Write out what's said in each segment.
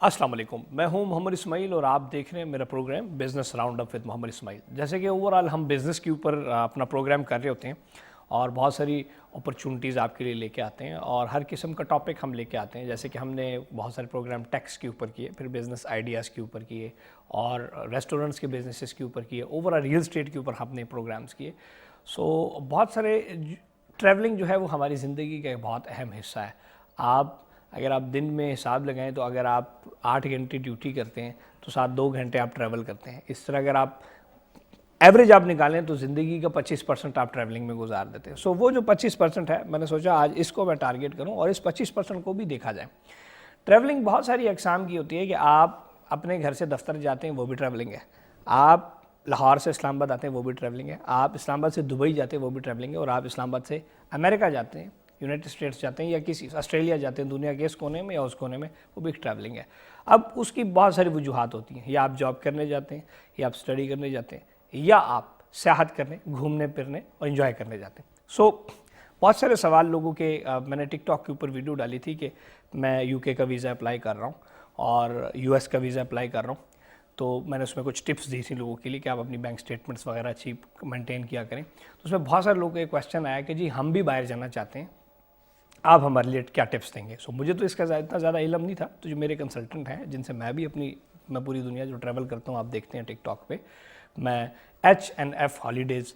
السلام علیکم، میں ہوں محمد اسماعیل اور آپ دیکھ رہے ہیں میرا program business round up with Muhammad Ismail. جیسے کہ اوورآل ہم بزنس کے اوپر اپنا پروگرام کر رہے ہوتے ہیں اور بہت ساری اپرچونٹیز آپ کے لیے لے کے آتے ہیں اور ہر قسم کا ٹاپک ہم لے کے آتے ہیں۔ جیسے کہ ہم نے بہت سارے پروگرام ٹیکس کے اوپر کیے، پھر بزنس آئیڈیاز کے اوپر کیے اور ریسٹورنٹس کے بزنسز کے اوپر کیے، اوورآل ریئل اسٹیٹ کے اوپر ہم نے پروگرامز کیے۔ سو بہت سارے ٹریولنگ جو ہے وہ ہماری زندگی کا ایک بہت اہم حصہ ہے۔ اگر آپ دن میں حساب لگائیں تو اگر آپ 8 گھنٹے ڈیوٹی کرتے ہیں تو 2 گھنٹے آپ ٹریول کرتے ہیں۔ اس طرح اگر آپ ایوریج آپ نکالیں تو زندگی کا 25% آپ ٹریولنگ میں گزار دیتے ہیں۔ سو وہ جو 25% ہے، میں نے سوچا آج اس کو میں ٹارگیٹ کروں اور اس 25% کو بھی دیکھا جائے۔ ٹریولنگ بہت ساری اقسام کی ہوتی ہے کہ آپ اپنے گھر سے دفتر جاتے ہیں، وہ بھی ٹریولنگ ہے۔ آپ لاہور سے اسلام آباد آتے ہیں، وہ بھی ٹریولنگ ہے۔ آپ اسلام آباد سے دبئی جاتے ہیں، وہ بھی ٹریولنگ ہے۔ اور آپ اسلام آباد سے امریکہ جاتے ہیں، یونائٹڈ اسٹیٹس جاتے ہیں یا کسی آسٹریلیا جاتے ہیں، دنیا کے اس کونے میں یا اس کونے میں، وہ بھی ایک ٹریولنگ ہے۔ اب اس کی بہت ساری وجوہات ہوتی ہیں، یا آپ جاب کرنے جاتے ہیں، یا آپ اسٹڈی کرنے جاتے ہیں، یا آپ سیاحت کرنے، گھومنے پھرنے اور انجوائے کرنے جاتے ہیں۔ سو بہت سارے سوال لوگوں کے، میں نے ٹک ٹاک کے اوپر ویڈیو ڈالی تھی کہ میں یو کے کا ویزا اپلائی کر رہا ہوں اور یو ایس کا ویزا اپلائی کر رہا ہوں، تو میں نے اس میں کچھ ٹپس دی تھی لوگوں کے لیے کہ آپ اپنی بینک سٹیٹمنٹس وغیرہ اچھی مینٹین کیا کریں۔ تو اس میں بہت سارے لوگوں کا ایک کویشچن آیا کہ جی ہم بھی باہر جانا چاہتے ہیں، آپ ہمارے لیے کیا ٹپس دیں گے؟ سو مجھے تو اس کا اتنا زیادہ علم نہیں تھا، تو جو میرے کنسلٹنٹ ہیں جن سے میں پوری دنیا جو ٹریول کرتا ہوں، آپ دیکھتے ہیں ٹک ٹاک پہ، میں H&F ہالیڈیز،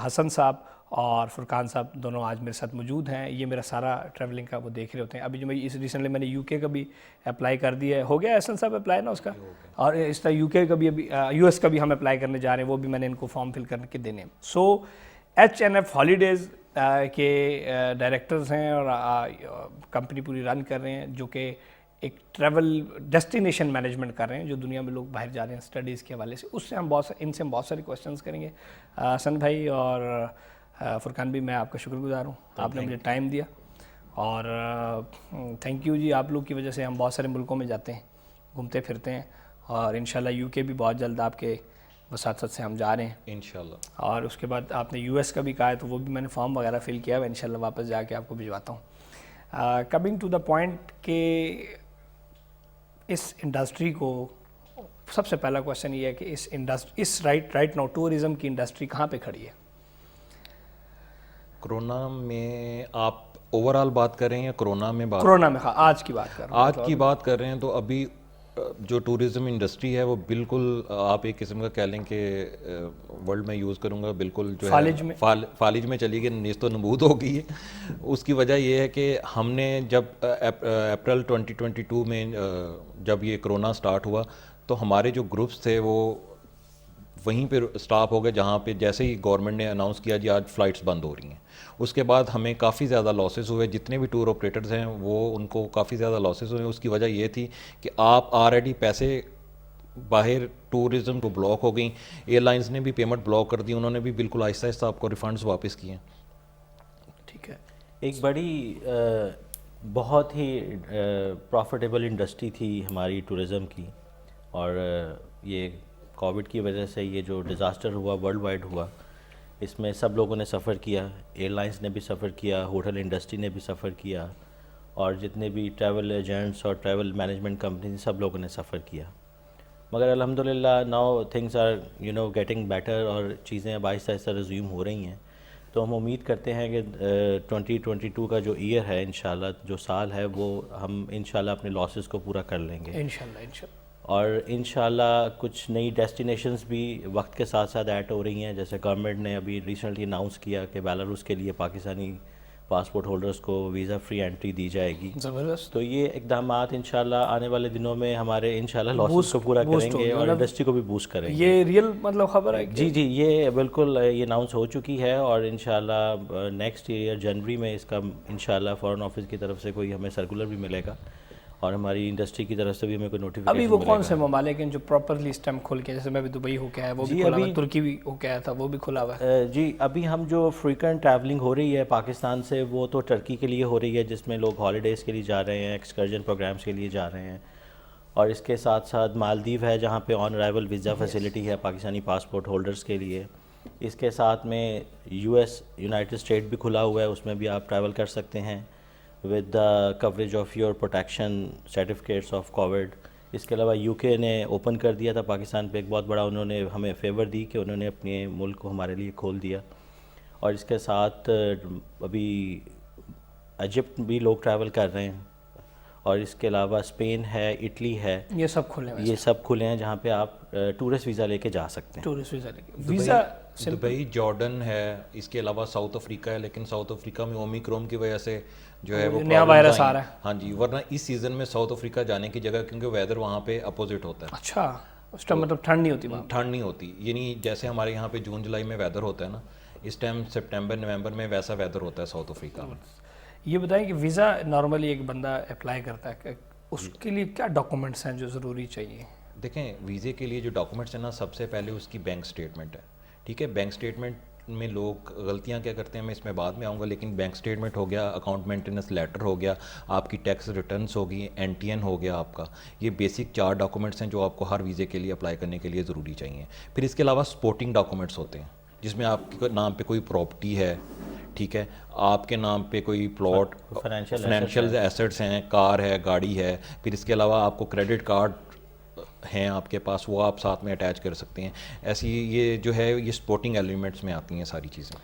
حسن صاحب اور فرقان صاحب دونوں آج میرے ساتھ موجود ہیں۔ یہ میرا سارا ٹریولنگ کا وہ دیکھ رہے ہوتے ہیں۔ ابھی جو ریسنٹلی میں نے یو کے کا بھی اپلائی کر دیا ہے، ہو گیا حسن صاحب اپلائی نا اس کا، اور اس طرح یو کے کا بھی ابھی یو ایس کا بھی ہم اپلائی کرنے جا رہے ہیں، وہ بھی میں نے ان کو فارم فل کر کے دینے ہیں۔ سو H&F ہالیڈیز کے ڈائریکٹرز ہیں اور کمپنی پوری رن کر رہے ہیں، جو کہ ایک ٹریول ڈیسٹینیشن مینجمنٹ کر رہے ہیں، جو دنیا میں لوگ باہر جا رہے ہیں اسٹڈیز کے حوالے سے۔ ان سے ہم بہت سارے کویشچنس کریں گے۔ حسن بھائی اور فرقان بھی، میں آپ کا شکر گزار ہوں، آپ نے مجھے ٹائم دیا، اور تھینک یو جی۔ آپ لوگ کی وجہ سے ہم بہت سارے ملکوں میں جاتے ہیں، گھومتے پھرتے ہیں، اور انشاءاللہ یو کے بھی بہت جلد آپ کے وساطت سے ہم جا رہے ہیں انشاءاللہ۔ اور اس کے بعد آپ نے یو ایس کا بھی کہا ہے، تو وہ بھی میں نے فارم وغیرہ فل کیا ہے، انشاءاللہ واپس جا کے آپ کو بھجواتا ہوں۔ کمنگ ٹو دا پوائنٹ کہ اس انڈسٹری کو، سب سے پہلا کویشچن یہ ہے کہ اس رائٹ ناؤ ٹورزم کی انڈسٹری کہاں پہ کھڑی ہے؟ کرونا میں آپ اوورآل بات کر رہے ہیں یا کرونا میں بات؟ کرونا میں، آج کی بات کر رہا ہوں۔ آج کی بات کر رہے ہیں تو ابھی جو ٹورزم انڈسٹری ہے وہ بالکل، آپ ایک قسم کا کہہ لیں کہ ورلڈ میں یوز کروں گا، بالکل جو ہے فالج میں چلی گئی، نیست و نبود ہو گئی ہے۔ اس کی وجہ یہ ہے کہ ہم نے جب اپریل 2022 میں جب یہ کرونا سٹارٹ ہوا تو ہمارے جو گروپس تھے وہ وہیں پہ سٹاپ ہو گئے، جہاں پہ جیسے ہی گورنمنٹ نے اناؤنس کیا جی آج فلائٹس بند ہو رہی ہیں۔ اس کے بعد ہمیں کافی زیادہ لاسز ہوئے، جتنے بھی ٹور آپریٹرز ہیں وہ ان کو کافی زیادہ لاسز ہوئے۔ اس کی وجہ یہ تھی کہ آپ آلریڈی پیسے باہر ٹورزم کو بلاک ہو گئیں، ایئر لائنس نے بھی پیمنٹ بلاک کر دی، انہوں نے بھی بالکل آہستہ آہستہ آپ کو ریفنڈس واپس کیے۔ ٹھیک ہے، ایک بڑی بہت ہی پروفیٹیبل انڈسٹری تھی ہماری ٹورزم کی، اور یہ کووڈ کی وجہ سے یہ جو ڈیزاسٹر ہوا ورلڈ وائڈ ہوا، اس میں سب لوگوں نے سفر کیا، ایئر لائنس نے بھی سفر کیا، ہوٹل انڈسٹری نے بھی سفر کیا، اور جتنے بھی ٹریول ایجنٹس اور ٹریول مینجمنٹ کمپنی، سب لوگوں نے سفر کیا۔ مگر الحمدللہ now things are getting better, اور چیزیں اب آہستہ آہستہ ریزیوم ہو رہی ہیں۔ تو ہم امید کرتے ہیں کہ 2022 کا جو ایئر ہے، انشاءاللہ جو سال ہے، وہ ہم انشاءاللہ اپنے لاسز کو پورا کر لیں گے انشاءاللہ۔ اور انشاءاللہ کچھ نئی ڈیسٹینیشنز بھی وقت کے ساتھ ساتھ ایڈ ہو رہی ہیں، جیسے گورنمنٹ نے ابھی ریسنٹلی اناؤنس کیا کہ بیلاروس کے لیے پاکستانی پاسپورٹ ہولڈرز کو ویزا فری انٹری دی جائے گی۔ زبردست۔ تو یہ اقدامات انشاءاللہ آنے والے دنوں میں ہمارے انشاءاللہ لاسز کو پورا کریں گے اور انڈسٹری کو بھی بوسٹ کریں گے۔ یہ ریئل مطلب خبر ہے؟ جی جی، یہ بالکل یہ اناؤنس ہو چکی ہے، اور انشاءاللہ نیکسٹ ایئر جنوری میں اس کا انشاءاللہ فارن آفس کی طرف سے کوئی ہمیں سرکولر بھی ملے گا، اور ہماری انڈسٹری کی طرف سے بھی ہمیں کوئی نوٹیفیکیشن ابھی وہ ملے کون گا۔ سے ممالک ہیں جو پراپرلی اس ٹائم کھل کے، جیسے میں بھی دبئی ہو کے آیا، وہ بھی کھلا ہوا ہے، ترکی بھی ہو کے آیا تھا، وہ بھی کھلا ہوا ہے؟ جی، ابھی ہم جو فریکوینٹ ٹریولنگ ہو رہی ہے پاکستان سے، وہ تو ٹرکی کے لیے ہو رہی ہے، جس میں لوگ ہالیڈیز کے لیے جا رہے ہیں، ایکسکرجن پروگرامز کے لیے جا رہے ہیں، اور اس کے ساتھ ساتھ مالدیو ہے جہاں پہ آن ارائیول ویزا فیسلٹی ہے پاکستانی پاسپورٹ ہولڈرز کے لیے۔ اس کے ساتھ میں یو ایس یونائٹڈ اسٹیٹ بھی کھلا ہوا ہے، اس میں بھی آپ ٹریول کر سکتے ہیں with the coverage of your protection certificates of covid. اس کے علاوہ یو کے نے اوپن کر دیا تھا پاکستان پہ ایک بہت بڑا، انہوں نے ہمیں فیور دی کہ انہوں نے اپنے ملک کو ہمارے لیے کھول دیا. اور اس کے ساتھ ابھی ایجپٹ بھی لوگ ٹریول کر رہے ہیں، اور اس کے علاوہ اسپین ہے، اٹلی ہے، یہ سب کھلے ہیں. یہ سب کھلے ہیں جہاں پہ آپ ٹورسٹ ویزا لے کے جا سکتے ہیں. ٹورسٹ ویزا لے کے ویزا دبئی، جارڈن ہے، اس کے علاوہ ساؤتھ افریقہ ہے، لیکن ساؤتھ افریقہ میں اومیکرون کی وجہ سے جو ہے وہ نیا وائرس آ رہا ہے. ہاں جی، ورنہ اس سیزن میں ساؤتھ افریقہ جانے کی جگہ، کیونکہ ویدر وہاں پہ اپوزٹ ہوتا ہے. اچھا، اس ٹائم مطلب ٹھنڈ نہیں ہوتی وہاں؟ ٹھنڈ نہیں ہوتی، یعنی جیسے ہمارے یہاں پہ جون جولائی میں ویدر ہوتا ہے نا، اس ٹائم سپٹمبر نومبر میں ویسا ویدر ہوتا ہے ساؤتھ افریقہ میں. یہ بتائیں کہ ویزا نارملی ایک بندہ اپلائی کرتا ہے کہ اس کے لیے کیا ڈاکومنٹس ہیں جو ضروری چاہیے؟ دیکھیں، ویزے کے لیے جو ڈاکومنٹس ہیں نا، سب سے پہلے اس کی بینک اسٹیٹمنٹ ہے. ٹھیک ہے، بینک اسٹیٹمنٹ میں لوگ غلطیاں کیا کرتے ہیں، میں اس میں بعد میں آؤں گا، لیکن بینک اسٹیٹمنٹ ہو گیا، اکاؤنٹ مینٹیننس لیٹر ہو گیا، آپ کی ٹیکس ریٹرنس ہوگی، این ٹی این ہو گیا آپ کا. یہ بیسک 4 ڈاکومنٹس ہیں جو آپ کو ہر ویزے کے لیے اپلائی کرنے کے لیے ضروری چاہیے. پھر اس کے علاوہ سپورٹنگ ڈاکومنٹس ہوتے ہیں، جس میں آپ کے نام پہ کوئی پراپرٹی ہے، ٹھیک ہے، آپ کے نام پہ کوئی پلاٹ، فائنینشیل ایسٹس ہیں، کار ہے، گاڑی ہے. پھر اس کے علاوہ آپ کو کریڈٹ کارڈ ہیں آپ کے پاس، وہ آپ ساتھ میں اٹیچ کر سکتے ہیں. ایسی یہ جو ہے یہ سپورٹنگ ایلیمنٹس میں آتی ہیں ساری چیزیں.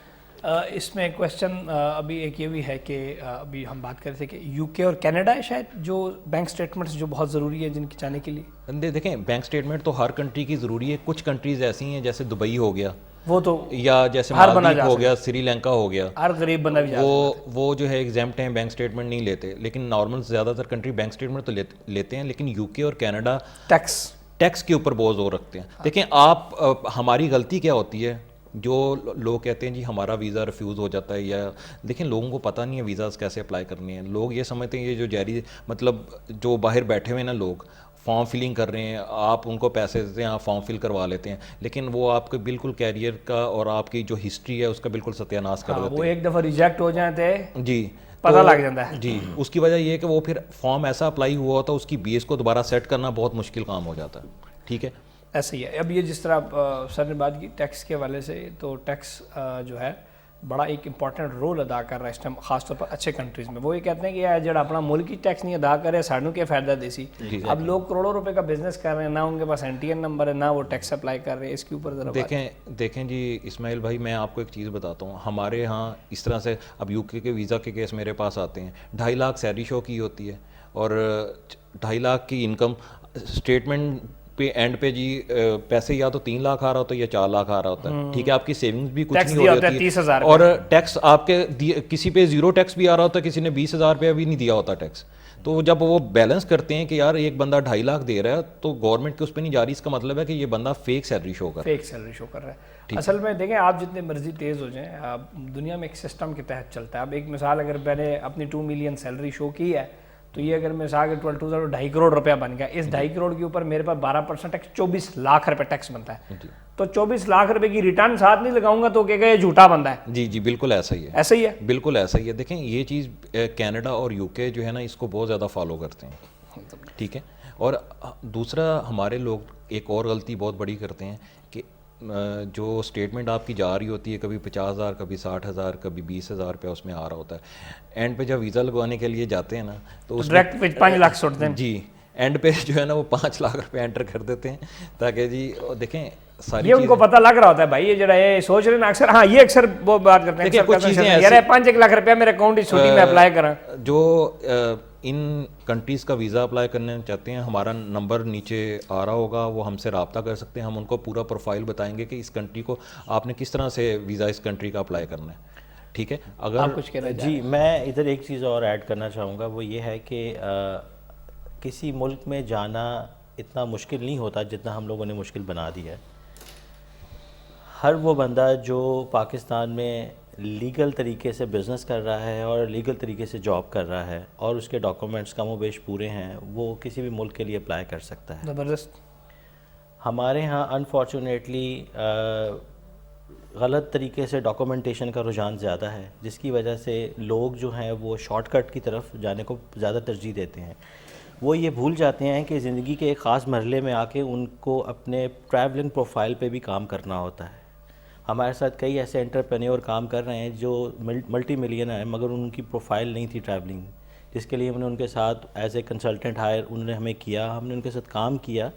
اس میں کویشچن ابھی ایک یہ بھی ہے کہ ابھی ہم بات کر رہے تھے کہ یو کے اور کینیڈا ہے شاید جو بینک اسٹیٹمنٹس جو بہت ضروری ہے جن کی جانے کے لیے. دیکھیں، بینک اسٹیٹمنٹ تو ہر کنٹری کی ضروری ہے. کچھ کنٹریز ایسی ہیں جیسے دبئی ہو گیا، وہ تو یا جیسے مالدیپ ہو گیا، سری لنکا ہو گیا، ہر غریب بندہ بھی وہ جو ہے ایگزیمپٹ ہیں، بینک اسٹیٹمنٹ نہیں لیتے. لیکن نارمل زیادہ تر کنٹری بینک اسٹیٹمنٹ تو لیتے ہیں، لیکن یو کے اور کینیڈا ٹیکس کے اوپر بہت زور رکھتے ہیں. دیکھیں، آپ ہماری غلطی کیا ہوتی ہے، جو لوگ کہتے ہیں جی ہمارا ویزا ریفیوز ہو جاتا ہے، یا دیکھیں لوگوں کو پتہ نہیں ہے ویزاز کیسے اپلائی کرنے ہیں. لوگ یہ سمجھتے ہیں یہ جو جاری مطلب جو باہر بیٹھے ہوئے نا لوگ فارم فلنگ کر رہے ہیں، آپ ان کو پیسے دیتے ہیں، آپ فارم فل کروا لیتے ہیں، لیکن وہ آپ کے بالکل کیریئر کا اور آپ کی جو ہسٹری ہے اس کا بالکل ستیہ ناش کر دیتے ہیں. وہ ایک دفعہ ریجیکٹ ہو جائیں تو جی پتہ لگ جاتا ہے. جی، اس کی وجہ یہ ہے کہ وہ پھر فارم ایسا اپلائی ہوا ہوتا ہے، اس کی بیس کو دوبارہ سیٹ کرنا بہت مشکل کام ہو جاتا ہے. ٹھیک ہے، ایسا ہی ہے. اب یہ جس طرح سر نے بات کی ٹیکس کے حوالے سے، تو ٹیکس جو ہے بڑا ایک امپورٹنٹ رول ادا کر رہا ہے اس ٹائم، خاص طور پر اچھے کنٹریز میں. وہ یہ کہتے ہیں کہ یہ جڑا اپنا ملک کی ٹیکس نہیں ادا کرے سانوں کے فائدہ دیسی. اب لوگ کروڑوں روپے کا بزنس کر رہے ہیں، نہ ان کے پاس این ٹی این نمبر ہے، نہ وہ ٹیکس اپلائی کر رہے ہیں. اس کے اوپر ذرا دیکھیں جی اسماعیل بھائی، میں آپ کو ایک چیز بتاتا ہوں. ہمارے ہاں اس طرح سے اب یو کے ویزا کے کیس میرے پاس آتے ہیں، 2.5 لاکھ سیلری شو کی ہوتی ہے، اور 2.5 لاکھ کی انکم اسٹیٹمنٹ پہ اینڈ پہ جی پیسے یا تو 3 لاکھ آ رہا ہوتا ہے یا 4 لاکھ آ رہا ہوتا ہے. ٹھیک ہے، آپ کی سیونگز بھی کچھ نہیں ہو رہی ہوتی ہے، اور ٹیکس آپ کے کسی پہ 0 ٹیکس بھی آ رہا ہوتا ہے، کسی نے 20,000 روپیہ بھی نہیں دیا ہوتا ٹیکس. تو جب وہ بیلنس کرتے ہیں کہ یار ایک بندہ 2.5 لاکھ دے رہا ہے تو گورنمنٹ کے اس پہ نہیں جا رہی، اس کا مطلب ہے کہ یہ بندہ فیک سیلری شو کر رہا ہے. اصل میں دیکھیں، آپ جتنے مرضی تیز ہو جائیں، آپ دنیا میں ایک سسٹم کے تحت چلتا ہے. اب ایک مثال، اگر میں نے اپنی 2 ملین سیلری شو کی ہے، تو یہ اگر مثال کے 2.5 کروڑ روپیہ بن گیا، اس 2.5 کروڑ کے اوپر میرے پاس 12% ٹیکس، 24 لاکھ روپے ٹیکس بنتا ہے. تو 24 لاکھ روپے کی ریٹرن ساتھ نہیں لگاؤں گا تو کہ یہ جھوٹا بندہ ہے. جی بالکل ایسا ہی ہے. ایسا ہی ہے، بالکل ایسا ہی ہے. دیکھیں، یہ چیز کینیڈا اور یو کے جو ہے نا اس کو بہت زیادہ فالو کرتے ہیں. ٹھیک ہے، اور دوسرا ہمارے لوگ ایک اور غلطی بہت بڑی کرتے ہیں کہ جو اسٹیٹمنٹ آپ کی جا رہی ہوتی ہے، کبھی 50,000، کبھی 60,000، کبھی 20,000 روپیہ اس میں آ رہا ہوتا ہے. اینڈ پہ جب ویزا لگوانے کے لیے جاتے ہیں نا تو ڈائریکٹ 5 لاکھ سوٹتے ہیں. جی، اینڈ پہ جو ہے نا وہ 5 لاکھ روپے انٹر کر دیتے ہیں تاکہ جی دیکھیں ساری یہ ان کو پتہ لگ رہا ہوتا ہے. بھائی یہ جڑا یہ سوچ رہے ہیں اکثر، ہاں یہ اکثر وہ بات کرتے ہیں یار 5 لاکھ روپیہ میرے اکاؤنٹ چھوٹی میں اپلائی کرا. جو ان کنٹریز کا ویزا اپلائی کرنا چاہتے ہیں، ہمارا نمبر نیچے آ رہا ہوگا، وہ ہم سے رابطہ کر سکتے ہیں. ہم ان کو پورا پروفائل بتائیں گے کہ اس کنٹری کو آپ نے کس طرح سے ویزا اس کنٹری کا اپلائی کرنا ہے. ٹھیک ہے، اگر کچھ کہنا جی میں ادھر ایک چیز اور ایڈ کرنا چاہوں گا، وہ یہ ہے کہ کسی ملک میں جانا اتنا مشکل نہیں ہوتا جتنا ہم لوگوں نے مشکل بنا دیا ہے. ہر وہ بندہ جو پاکستان میں لیگل طریقے سے بزنس کر رہا ہے اور لیگل طریقے سے جاب کر رہا ہے اور اس کے ڈاکومنٹس کم و بیش پورے ہیں، وہ کسی بھی ملک کے لیے اپلائی کر سکتا ہے. زبردست. ہمارے ہاں انفارچونیٹلی غلط طریقے سے ڈاکومنٹیشن کا رجحان زیادہ ہے، جس کی وجہ سے لوگ جو ہیں وہ شارٹ کٹ کی طرف جانے کو زیادہ ترجیح دیتے ہیں. وہ یہ بھول جاتے ہیں کہ زندگی کے ایک خاص مرحلے میں آ کے ان کو اپنے ٹریولنگ پروفائل پہ بھی کام کرنا ہوتا ہے. ہمارے ساتھ کئی ایسے انٹرپرینیور کام کر رہے ہیں جو ملٹی ملینر ہیں، مگر ان کی پروفائل نہیں تھی ٹریولنگ جس کے لیے ہم نے ان کے ساتھ ایز اے کنسلٹنٹ ہائر انہوں نے ہمیں کیا, ہم نے ان کے ساتھ کام کیا.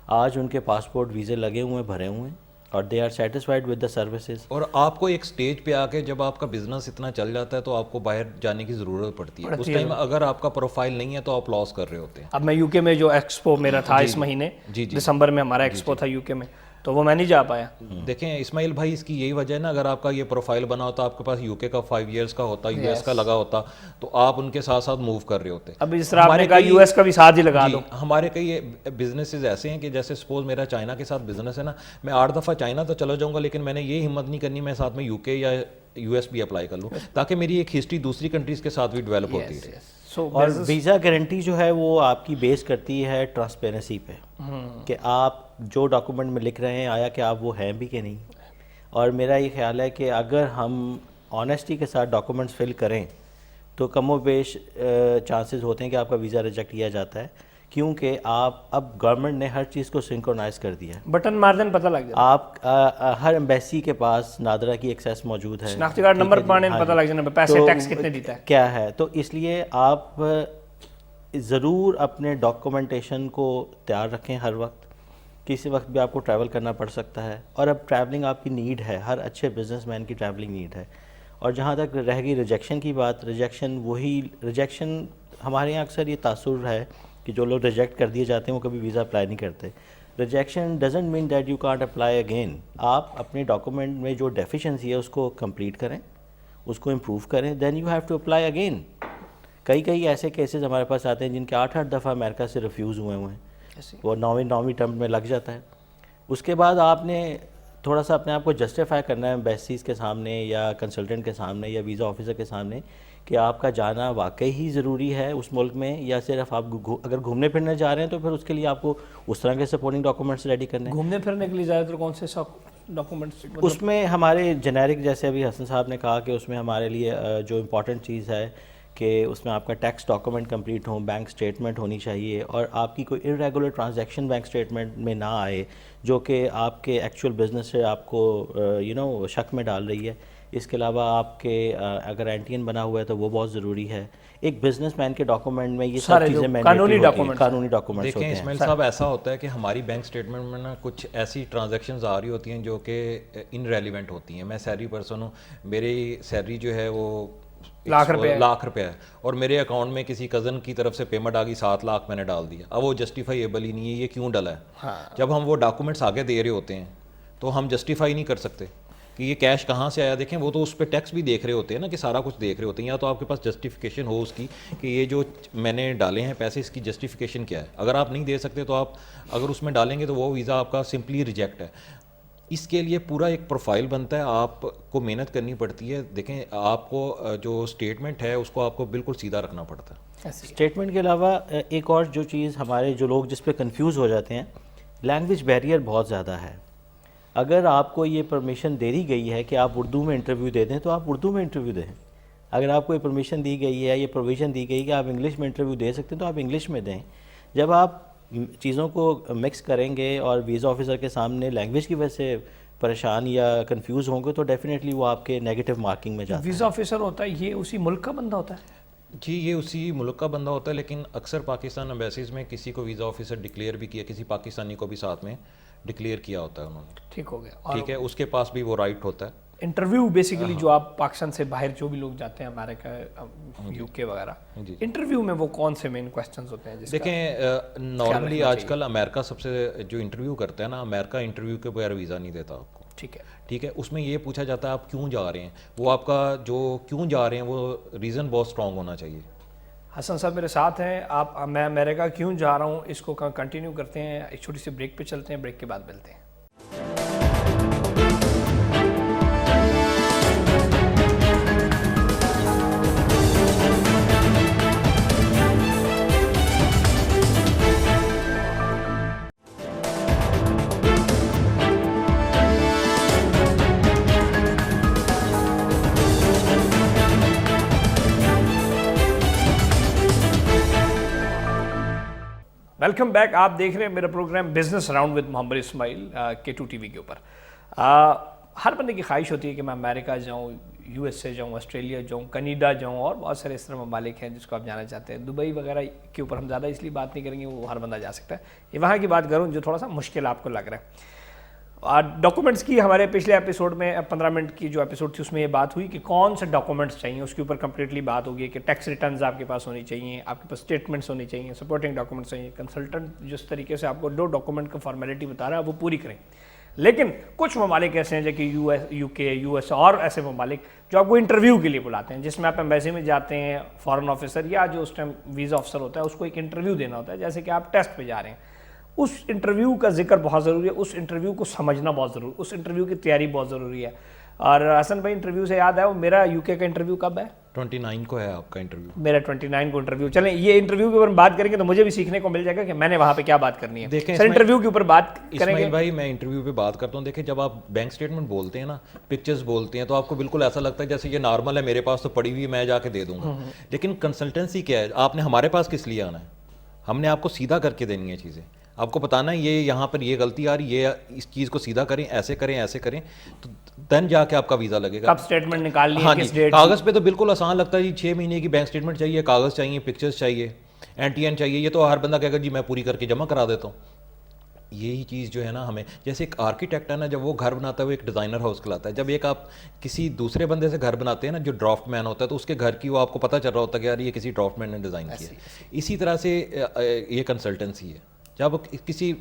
آج ان کے پاسپورٹ ویزے لگے ہوئے ہیں, بھرے ہوئے ہیں, اور they are satisfied with the services. اور آپ کو ایک سٹیج پہ آ کے جب آپ کا بزنس اتنا چل جاتا ہے تو آپ کو باہر جانے کی ضرورت پڑتی ہے. اس ٹائم اگر آپ کا پروفائل نہیں ہے تو آپ لاس کر رہے ہوتے ہیں. اب میں یو کے میں جو ایکسپو میرا تھا اس مہینے دسمبر میں ہمارا ایکسپو تھا یو کے میں, تو وہ میں نہیں جا پایا. دیکھیں اسماعیل بھائی, اس کی یہی وجہ ہے نا, اگر آپ کا یہ پروفائل بنا ہوتا, آپ کے پاس یو کے کا 5 ایئرس کا ہوتا, یو ایس کا لگا ہوتا, تو آپ ان کے ساتھ ساتھ موو کر رہے ہوتے. اب اس طرح آپ نے کہا یو ایس کا بھی ساتھ ہی لگا دو. ہمارے کئی بزنسز ایسے ہیں کہ جیسے سپوز میرا چائنا کے ساتھ بزنس ہے نا, میں 8 دفعہ چائنا تو چلا جاؤں گا, لیکن میں نے یہ ہمت نہیں کرنی میں ساتھ میں یو کے یا یو ایس بھی اپلائی کر لوں, تاکہ میری ایک ہسٹری دوسری کنٹریز کے ساتھ بھی ڈیولپ ہوتی ہے. اور ویزا گارنٹی جو ہے وہ آپ کی بیس کرتی ہے ٹرانسپیرنسی پہ, کہ آپ جو ڈاکومنٹ میں لکھ رہے ہیں آیا کہ آپ وہ ہیں بھی کہ نہیں. اور میرا یہ خیال ہے کہ اگر ہم آنیسٹی کے ساتھ ڈاکومنٹس فل کریں تو کم و بیش چانسز ہوتے ہیں کہ آپ کا ویزا ریجیکٹ کیا جاتا ہے, کیونکہ آپ اب گورنمنٹ نے ہر چیز کو سنکرونائز کر دیا ہے. بٹن مار دیں پتہ لگ جاتا ہے. آپ ہر ایمبیسی کے پاس نادرا کی ایکسیس موجود ہے, شناختی کارڈ نمبر پانے پتہ لگ جانا پیسے ٹیکس کتنے دیتا ہے کیا ہے. تو اس لیے آپ ضرور اپنے ڈاکومنٹیشن کو تیار رکھیں ہر وقت. کسی وقت بھی آپ کو ٹریول کرنا پڑ سکتا ہے, اور اب ٹریولنگ آپ کی نیڈ ہے, ہر اچھے بزنس مین کی ٹریولنگ نیڈ ہے. اور جہاں تک رہ گئی ریجیکشن کی بات, ریجیکشن ہمارے یہاں اکثر یہ تاثر ہے کہ جو لوگ ریجیکٹ کر دیے جاتے ہیں وہ کبھی ویزا اپلائی نہیں کرتے. Rejection doesn't mean that you can't apply again. آپ اپنے ڈاکومنٹ میں جو ڈیفیشنسی ہے اس کو کمپلیٹ کریں, اس کو امپروو کریں, then you have to apply again. کئی ایسے کیسز ہمارے پاس آتے ہیں جن کے 8 دفعہ امریکہ سے ریفیوز ہوئے ہیں, وہ 9ویں ٹرم میں لگ جاتا ہے. اس کے بعد آپ نے تھوڑا سا اپنے آپ کو جسٹیفائی کرنا ہے ایمبیسیز کے سامنے یا کنسلٹنٹ کے سامنے یا ویزا آفیسر کے سامنے کہ آپ کا جانا واقعی ہی ضروری ہے اس ملک میں, یا صرف آپ اگر گھومنے پھرنے جا رہے ہیں تو پھر اس کے لیے آپ کو اس طرح کے سپورٹنگ ڈاکومنٹس ریڈی کرنے ہیں. گھومنے پھرنے کے لیے زیادہ تر کون سے ڈاکومنٹس اس میں ہمارے جنیرک, جیسے ابھی حسن صاحب نے کہا کہ اس میں ہمارے لیے جو امپورٹنٹ چیز ہے کہ اس میں آپ کا ٹیکس ڈاکومنٹ کمپلیٹ ہوں, بینک سٹیٹمنٹ ہونی چاہیے, اور آپ کی کوئی ارریگولر ٹرانزیکشن بینک سٹیٹمنٹ میں نہ آئے جو کہ آپ کے ایکچوئل بزنس سے آپ کو شک میں ڈال رہی ہے. اس کے علاوہ آپ کے اگر اینٹین بنا ہوا ہے تو وہ بہت ضروری ہے. ایک بزنس مین کے ڈاکومنٹ میں یہ سب چیزیں قانونی ڈاکومنٹس ہوتے ہیں. دیکھیں اسماعیل صاحب, ایسا ہوتا ہے کہ ہماری بینک سٹیٹمنٹ میں نا کچھ ایسی ٹرانزیکشنز آ رہی ہوتی ہیں جو کہ ان ریلیونٹ ہوتی ہیں. میں سیلری پرسن ہوں, میری سیلری جو ہے وہ لاکھ روپے ہے, اور میرے اکاؤنٹ میں کسی کزن کی طرف سے پیمنٹ آ گئی 7 لاکھ میں نے ڈال دیا. اب وہ جسٹیفائیبل ہی نہیں ہے, یہ کیوں ڈلا ہے. جب ہم وہ ڈاکومنٹس آگے دے رہے ہوتے ہیں تو ہم جسٹیفائی نہیں کر سکتے کہ یہ کیش کہاں سے آیا. دیکھیں وہ تو اس پہ ٹیکس بھی دیکھ رہے ہوتے ہیں نا, کہ سارا کچھ دیکھ رہے ہوتے ہیں. یا تو آپ کے پاس جسٹیفیکیشن ہو اس کی کہ یہ جو میں نے ڈالے ہیں پیسے, اس کی جسٹیفیکیشن کیا ہے. اگر آپ نہیں دے سکتے تو آپ اگر اس میں ڈالیں گے تو وہ ویزا آپ کا سمپلی ریجیکٹ ہے. اس کے لیے پورا ایک پروفائل بنتا ہے, آپ کو محنت کرنی پڑتی ہے. دیکھیں آپ کو جو اسٹیٹمنٹ ہے اس کو آپ کو بالکل سیدھا رکھنا پڑتا ہے. اسٹیٹمنٹ کے علاوہ ایک اور جو چیز ہمارے جو لوگ جس پہ کنفیوز ہو جاتے ہیں, لینگویج بیریئر بہت زیادہ ہے. اگر آپ کو یہ پرمیشن دے دی گئی ہے کہ آپ اردو میں انٹرویو دے دیں تو آپ اردو میں انٹرویو دیں. اگر آپ کو یہ پرمیشن دی گئی ہے, یہ پروویژن دی گئی کہ آپ انگلش میں انٹرویو دے سکتے ہیں تو آپ انگلش میں دیں. جب آپ چیزوں کو مکس کریں گے اور ویزا آفیسر کے سامنے لینگویج کی وجہ سے پریشان یا کنفیوز ہوں گے تو ڈیفینیٹلی وہ آپ کے نیگیٹو مارکنگ میں جاتا ہے. ویزا آفیسر ہوتا ہے یہ اسی ملک کا بندہ ہوتا ہے؟ جی یہ اسی ملک کا بندہ ہوتا ہے, لیکن اکثر پاکستان ایمبیسیز میں کسی کو ویزا آفیسر ڈکلیئر بھی کیا, کسی پاکستانی کو بھی ساتھ میں ڈکلیئر کیا ہوتا ہے انہوں نے. ٹھیک ہو گیا. ٹھیک ہے, اس کے پاس بھی وہ رائٹ ہوتا ہے. انٹرویو بیسیکلی جو آپ پاکستان سے باہر جو بھی لوگ جاتے ہیں, امریکہ, یو کے وغیرہ, انٹرویو میں وہ کون سے مین کوسچنز ہوتے ہیں؟ دیکھیں نارملی آج کل امریکہ سب سے جو انٹرویو کرتا ہے نا, امریکہ انٹرویو کے بغیر ویزا نہیں دیتا آپ کو. ٹھیک ہے, اس میں یہ پوچھا جاتا ہے آپ کیوں جا رہے ہیں. وہ آپ کا جو کیوں جا رہے ہیں وہ ریزن بہت اسٹرانگ ہونا چاہیے. حسن صاحب میرے ساتھ ہیں. میں امریکہ کیوں جا رہا ہوں اس کو کنٹینیو کرتے ہیں, ایک چھوٹی سی بریک پہ چلتے ہیں, بریک کے بعد ملتے ہیں. Welcome back. آپ دیکھ رہے ہیں میرا program business round with Muhammad Ismail K2 TV کے اوپر. ہر بندے کی خواہش ہوتی ہے کہ میں امریکہ جاؤں, USA جاؤں, آسٹریلیا جاؤں, کنیڈا جاؤں, اور بہت سارے اس طرح ممالک ہیں جس کو آپ جانا چاہتے ہیں. دبئی وغیرہ کے اوپر ہم زیادہ اس لیے بات نہیں کریں گے, وہ ہر بندہ جا سکتا ہے. یہ وہاں کی بات کروں جو تھوڑا سا مشکل آپ کو لگ رہا ہے. ڈاکومنٹس کی ہمارے پچھلے ایپیسوڈ میں 15 منٹ کی جو ایپیسوڈ تھی اس میں یہ بات ہوئی کہ کون سے ڈاکومنٹس چاہیے, اس کے اوپر کمپلیٹلی بات ہوگی کہ ٹیکس ریٹرنز آپ کے پاس ہونی چاہیے, آپ کے پاس اسٹیٹمنٹس ہونی چاہیے, سپورٹنگ ڈاکومنٹس چاہیے. کنسلٹنٹ جس طریقے سے آپ کو 2 ڈاکومنٹ کا فارمیلٹی بتا رہا ہے وہ پوری کریں. لیکن کچھ ممالک ایسے ہیں جو کہ UK, US اور ایسے ممالک جو آپ کو انٹرویو کے لیے بلاتے ہیں, جس میں آپ ایمبیسی میں جاتے ہیں, فارن آفیسر یا جو اس ٹائم ویزا آفیسر ہوتا ہے اس کو ایک انٹرویو دینا ہوتا ہے, جیسے کہ آپ ٹیسٹ پہ جا رہے ہیں. اس انٹرویو کا ذکر بہت ضروری ہے, اس انٹرویو کو سمجھنا بہت ضروری ہے, اس انٹرویو کی تیاری بہت ضروری ہے. اور حسن بھائی انٹرویو سے یاد ہے, وہ میرا UK کا انٹرویو کب ہے؟ 29 کو ہے آپ کا انٹرویو. میرا 29 کو انٹرویو. چلیں یہ انٹرویو کے اوپر بات کریں گے تو مجھے بھی سیکھنے کو مل جائے گا کہ میں نے وہاں پہ کیا بات کرنی ہے. دیکھیں سر انٹرویو کے اوپر بات کریں گے. اسماعیل بھائی میں انٹرویو پہ بات کرتا ہوں. دیکھیں جب آپ بینک اسٹیٹمنٹ بولتے ہیں نا, پکچرز بولتے ہیں, تو آپ کو بالکل ایسا لگتا ہے جیسے یہ نارمل ہے, میرے پاس تو پڑی ہوئی ہے, میں جا کے دے دوں گا. لیکن کنسلٹنسی کیا ہے, آپ نے ہمارے پاس کس لیے آنا ہے؟ ہم نے آپ کو سیدھا کر کے دینی ہے چیزیں. آپ کو بتانا ہے یہ یہاں پر یہ غلطی آ رہی ہے, اس چیز کو سیدھا کریں, ایسے کریں, ایسے کریں, تو دین جا کے آپ کا ویزا لگے گا. کب اسٹیٹمنٹ نکالنی ہے, کس ڈیٹ. کاغذ پہ تو بالکل آسان لگتا ہے جی, 6 مہینے کی بینک اسٹیٹمنٹ چاہیے, کاغذ چاہیے, پکچرز چاہیے, NTN چاہیے, یہ تو ہر بندہ کہے گا جی میں پوری کر کے جمع کرا دیتا ہوں. یہی چیز جو ہے نا, ہمیں جیسے ایک آرکیٹیکٹ ہے نا, جب وہ گھر بناتا ہے وہ ایک ڈیزائنر ہاؤس کہلاتا ہے. جب ایک آپ کسی دوسرے بندے سے گھر بناتے ہیں نا, جو ڈرافٹ مین ہوتا ہے, تو اس کے گھر کی وہ آپ کو پتہ چل رہا ہوتا ہے کہ یار یہ کسی ڈرافٹ مین نے ڈیزائن کیا ہے. اسی طرح سے یہ کنسلٹنسی ہے. جب کسی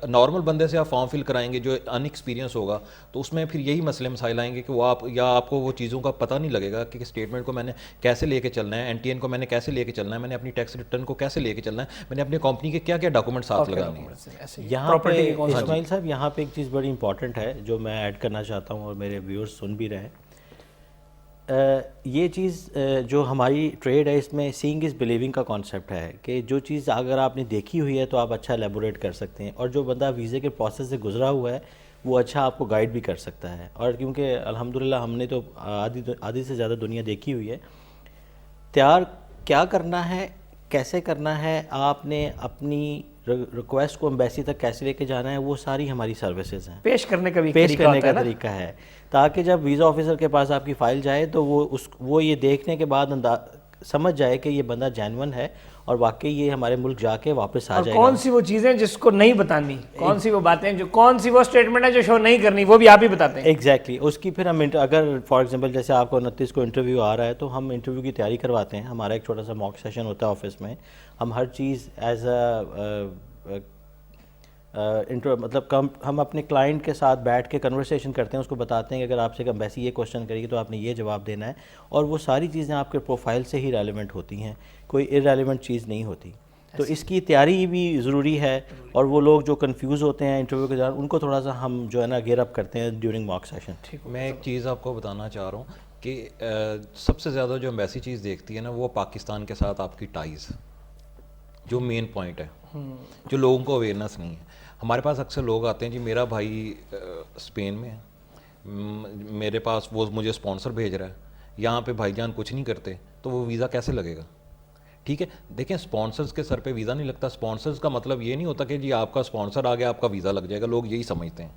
نارمل بندے سے آپ فارم فل کرائیں گے جو ان ایکسپیرینس ہوگا, تو اس میں پھر یہی مسئلے مسائل آئیں گے کہ وہ آپ کو وہ چیزوں کا پتہ نہیں لگے گا کہ اسٹیٹمنٹ کو میں نے کیسے لے کے چلنا ہے, NTN کو میں نے کیسے لے کے چلنا ہے, میں نے اپنی ٹیکس ریٹرن کو کیسے لے کے چلنا ہے, میں نے اپنی کمپنی کے کیا کیا ڈاکومنٹ ساتھ لگانے ہیں. یہاں پہ اسماعیل صاحب یہاں پہ ایک چیز بڑی امپورٹنٹ ہے جو میں ایڈ کرنا چاہتا ہوں اور میرے ویورز سن بھی رہے ہیں. یہ چیز جو ہماری ٹریڈ ہے, اس میں سینگ از بلیونگ کا کانسیپٹ ہے کہ جو چیز اگر آپ نے دیکھی ہوئی ہے تو آپ اچھا ایلیبوریٹ کر سکتے ہیں, اور جو بندہ ویزے کے پروسیس سے گزرا ہوا ہے وہ اچھا آپ کو گائیڈ بھی کر سکتا ہے. اور کیونکہ الحمدللہ ہم نے تو آدھی سے زیادہ دنیا دیکھی ہوئی ہے. تیار کیا کرنا ہے, کیسے کرنا ہے, آپ نے اپنی ریکویسٹ کو ایمبیسی تک کیسے لے کے جانا ہے, وہ ساری ہماری سروسز ہیں. پیش کرنے کا بھی پیش کرنے کا طریقہ ہے, تاکہ جب ویزا آفیسر کے پاس آپ کی فائل جائے تو وہ یہ دیکھنے کے بعد سمجھ جائے کہ یہ بندہ جینون ہے اور واقعی یہ ہمارے ملک جا کے واپس آ جائے گا. کون سی وہ چیزیں جس کو نہیں بتانی, کون سی وہ باتیں جو, کون سی وہ اسٹیٹمنٹ ہے جو شو نہیں کرنی, وہ بھی آپ ہی بتاتے ہیں. ایگزیکٹلی. اس کی پھر ہم اگر فار ایگزامپل جیسے آپ کو 29 کو انٹرویو آ رہا ہے تو ہم انٹرویو کی تیاری کرواتے ہیں. ہمارا ایک چھوٹا سا موک سیشن ہوتا ہے آفس میں. ہم ہر چیز ایز اے مطلب ہم اپنے کلائنٹ کے ساتھ بیٹھ کے کنورسیشن کرتے ہیں, اس کو بتاتے ہیں کہ اگر آپ سے ایمبیسی یہ کوشچن کرے گی تو آپ نے یہ جواب دینا ہے, اور وہ ساری چیزیں آپ کے پروفائل سے ہی ریلیونٹ ہوتی ہیں, کوئی ارریلیونٹ چیز نہیں ہوتی. تو اس کی تیاری بھی ضروری ہے, اور وہ لوگ جو کنفیوز ہوتے ہیں انٹرویو کے دوران ان کو تھوڑا سا ہم جو ہے نا گیئر اپ کرتے ہیں ڈیورنگ موک سیشن. میں ایک چیز آپ کو بتانا چاہ رہا ہوں کہ سب سے زیادہ جو ایمبیسی چیز دیکھتی ہے نا, وہ پاکستان کے ساتھ آپ کی ٹائز, جو مین پوائنٹ ہے, جو لوگوں کو اویئرنیس نہیں ہے. ہمارے پاس اکثر لوگ آتے ہیں جی میرا بھائی اسپین میں ہے, میرے پاس وہ مجھے اسپانسر بھیج رہا ہے, یہاں پہ بھائی جان کچھ نہیں کرتے, تو وہ ویزا کیسے لگے گا؟ ٹھیک ہے, دیکھیں اسپانسرز کے سر پہ ویزا نہیں لگتا. اسپانسرز کا مطلب یہ نہیں ہوتا کہ جی آپ کا اسپانسر آ گیا آپ کا ویزا لگ جائے گا, لوگ یہی سمجھتے ہیں.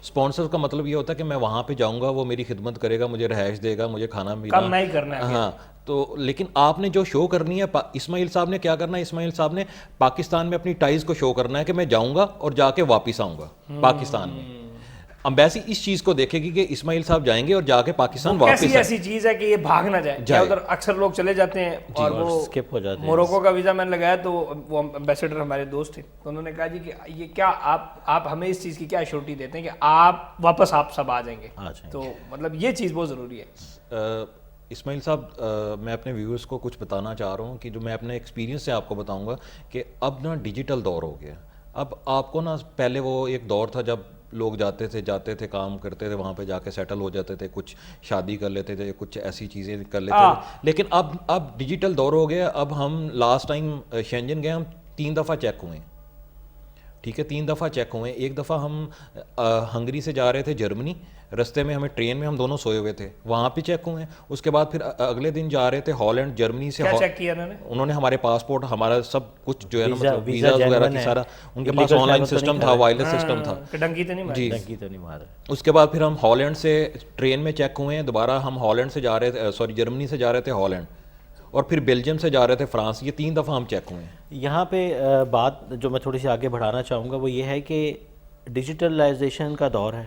اسپانسرز کا مطلب یہ ہوتا ہے کہ میں وہاں پہ جاؤں گا, وہ میری خدمت کرے گا, مجھے رہائش دے گا, مجھے کھانا ملے کم نہیں کرنا ہے. ہاں, تو لیکن آپ نے جو شو کرنی ہے, اسماعیل صاحب نے کیا کرنا ہے, اسماعیل صاحب نے پاکستان میں اپنی ٹائز کو شو کرنا ہے کہ میں جاؤں گا اور جا کے واپس آؤں گا پاکستان میں. امبیسی اس چیز کو دیکھے گی کہ اسماعیل صاحب جائیں گے اور جا کے پاکستان واپس آئیں. ایسی چیز ہے کہ یہ بھاگ نہ جائے. ادھر اکثر لوگ چلے جاتے ہیں اور وہ اسکپ ہو جاتے ہیں. موروکو کا ویزا میں نے لگایا تو وہ امبیسڈر ہمارے دوست تھے, تو انہوں نے کہا جی کہ یہ کیا آپ ہمیں اس چیز کی کیا ایشورٹی دیتے ہیں کہ آپ واپس آپ سب آ جائیں گے. تو مطلب یہ چیز بہت ضروری ہے. اسماعیل صاحب میں اپنے ویورز کو کچھ بتانا چاہ رہا ہوں کہ جو میں اپنے ایکسپیرینس سے آپ کو بتاؤں گا کہ اب نا ڈیجیٹل دور ہو گیا. اب آپ کو نا, پہلے وہ ایک دور تھا جب لوگ جاتے تھے کام کرتے تھے, وہاں پہ جا کے سیٹل ہو جاتے تھے, کچھ شادی کر لیتے تھے, کچھ ایسی چیزیں کر لیتے تھے. لیکن اب ڈیجیٹل دور ہو گیا. اب ہم لاسٹ ٹائم شینجن گئے, ہم 3 دفعہ چیک ہوئے. ٹھیک ہے 3 دفعہ چیک ہوئے ہیں. ایک دفعہ ہم ہنگری سے جا رہے تھے جرمنی, رستے میں ہمیں ٹرین میں ہم دونوں سوئے ہوئے تھے, وہاں پہ چیک ہوئے ہیں. اس کے بعد پھر اگلے دن جا رہے تھے ہالینڈ, جرمنی سے چیک کیا انہوں نے ہمارے پاسپورٹ, ہمارا سب کچھ جو ہے نا مطلب ویزا وغیرہ کی سارا ان کے پاس آن لائن سسٹم تھا, وائرلیس سسٹم تھا. ڈنکی تو نہیں مارا. اس کے بعد پھر ہم ہالینڈ سے ٹرین میں چیک ہوئے ہیں, دوبارہ ہم ہالینڈ سے جا رہے تھے, سوری جرمنی سے جا رہے تھے ہالینڈ, اور پھر بیلجیم سے جا رہے تھے فرانس. یہ 3 دفعہ ہم چیک ہوئے ہیں. یہاں پہ بات جو میں تھوڑی سی آگے بڑھانا چاہوں گا وہ یہ ہے کہ ڈیجیٹلائزیشن کا دور ہے.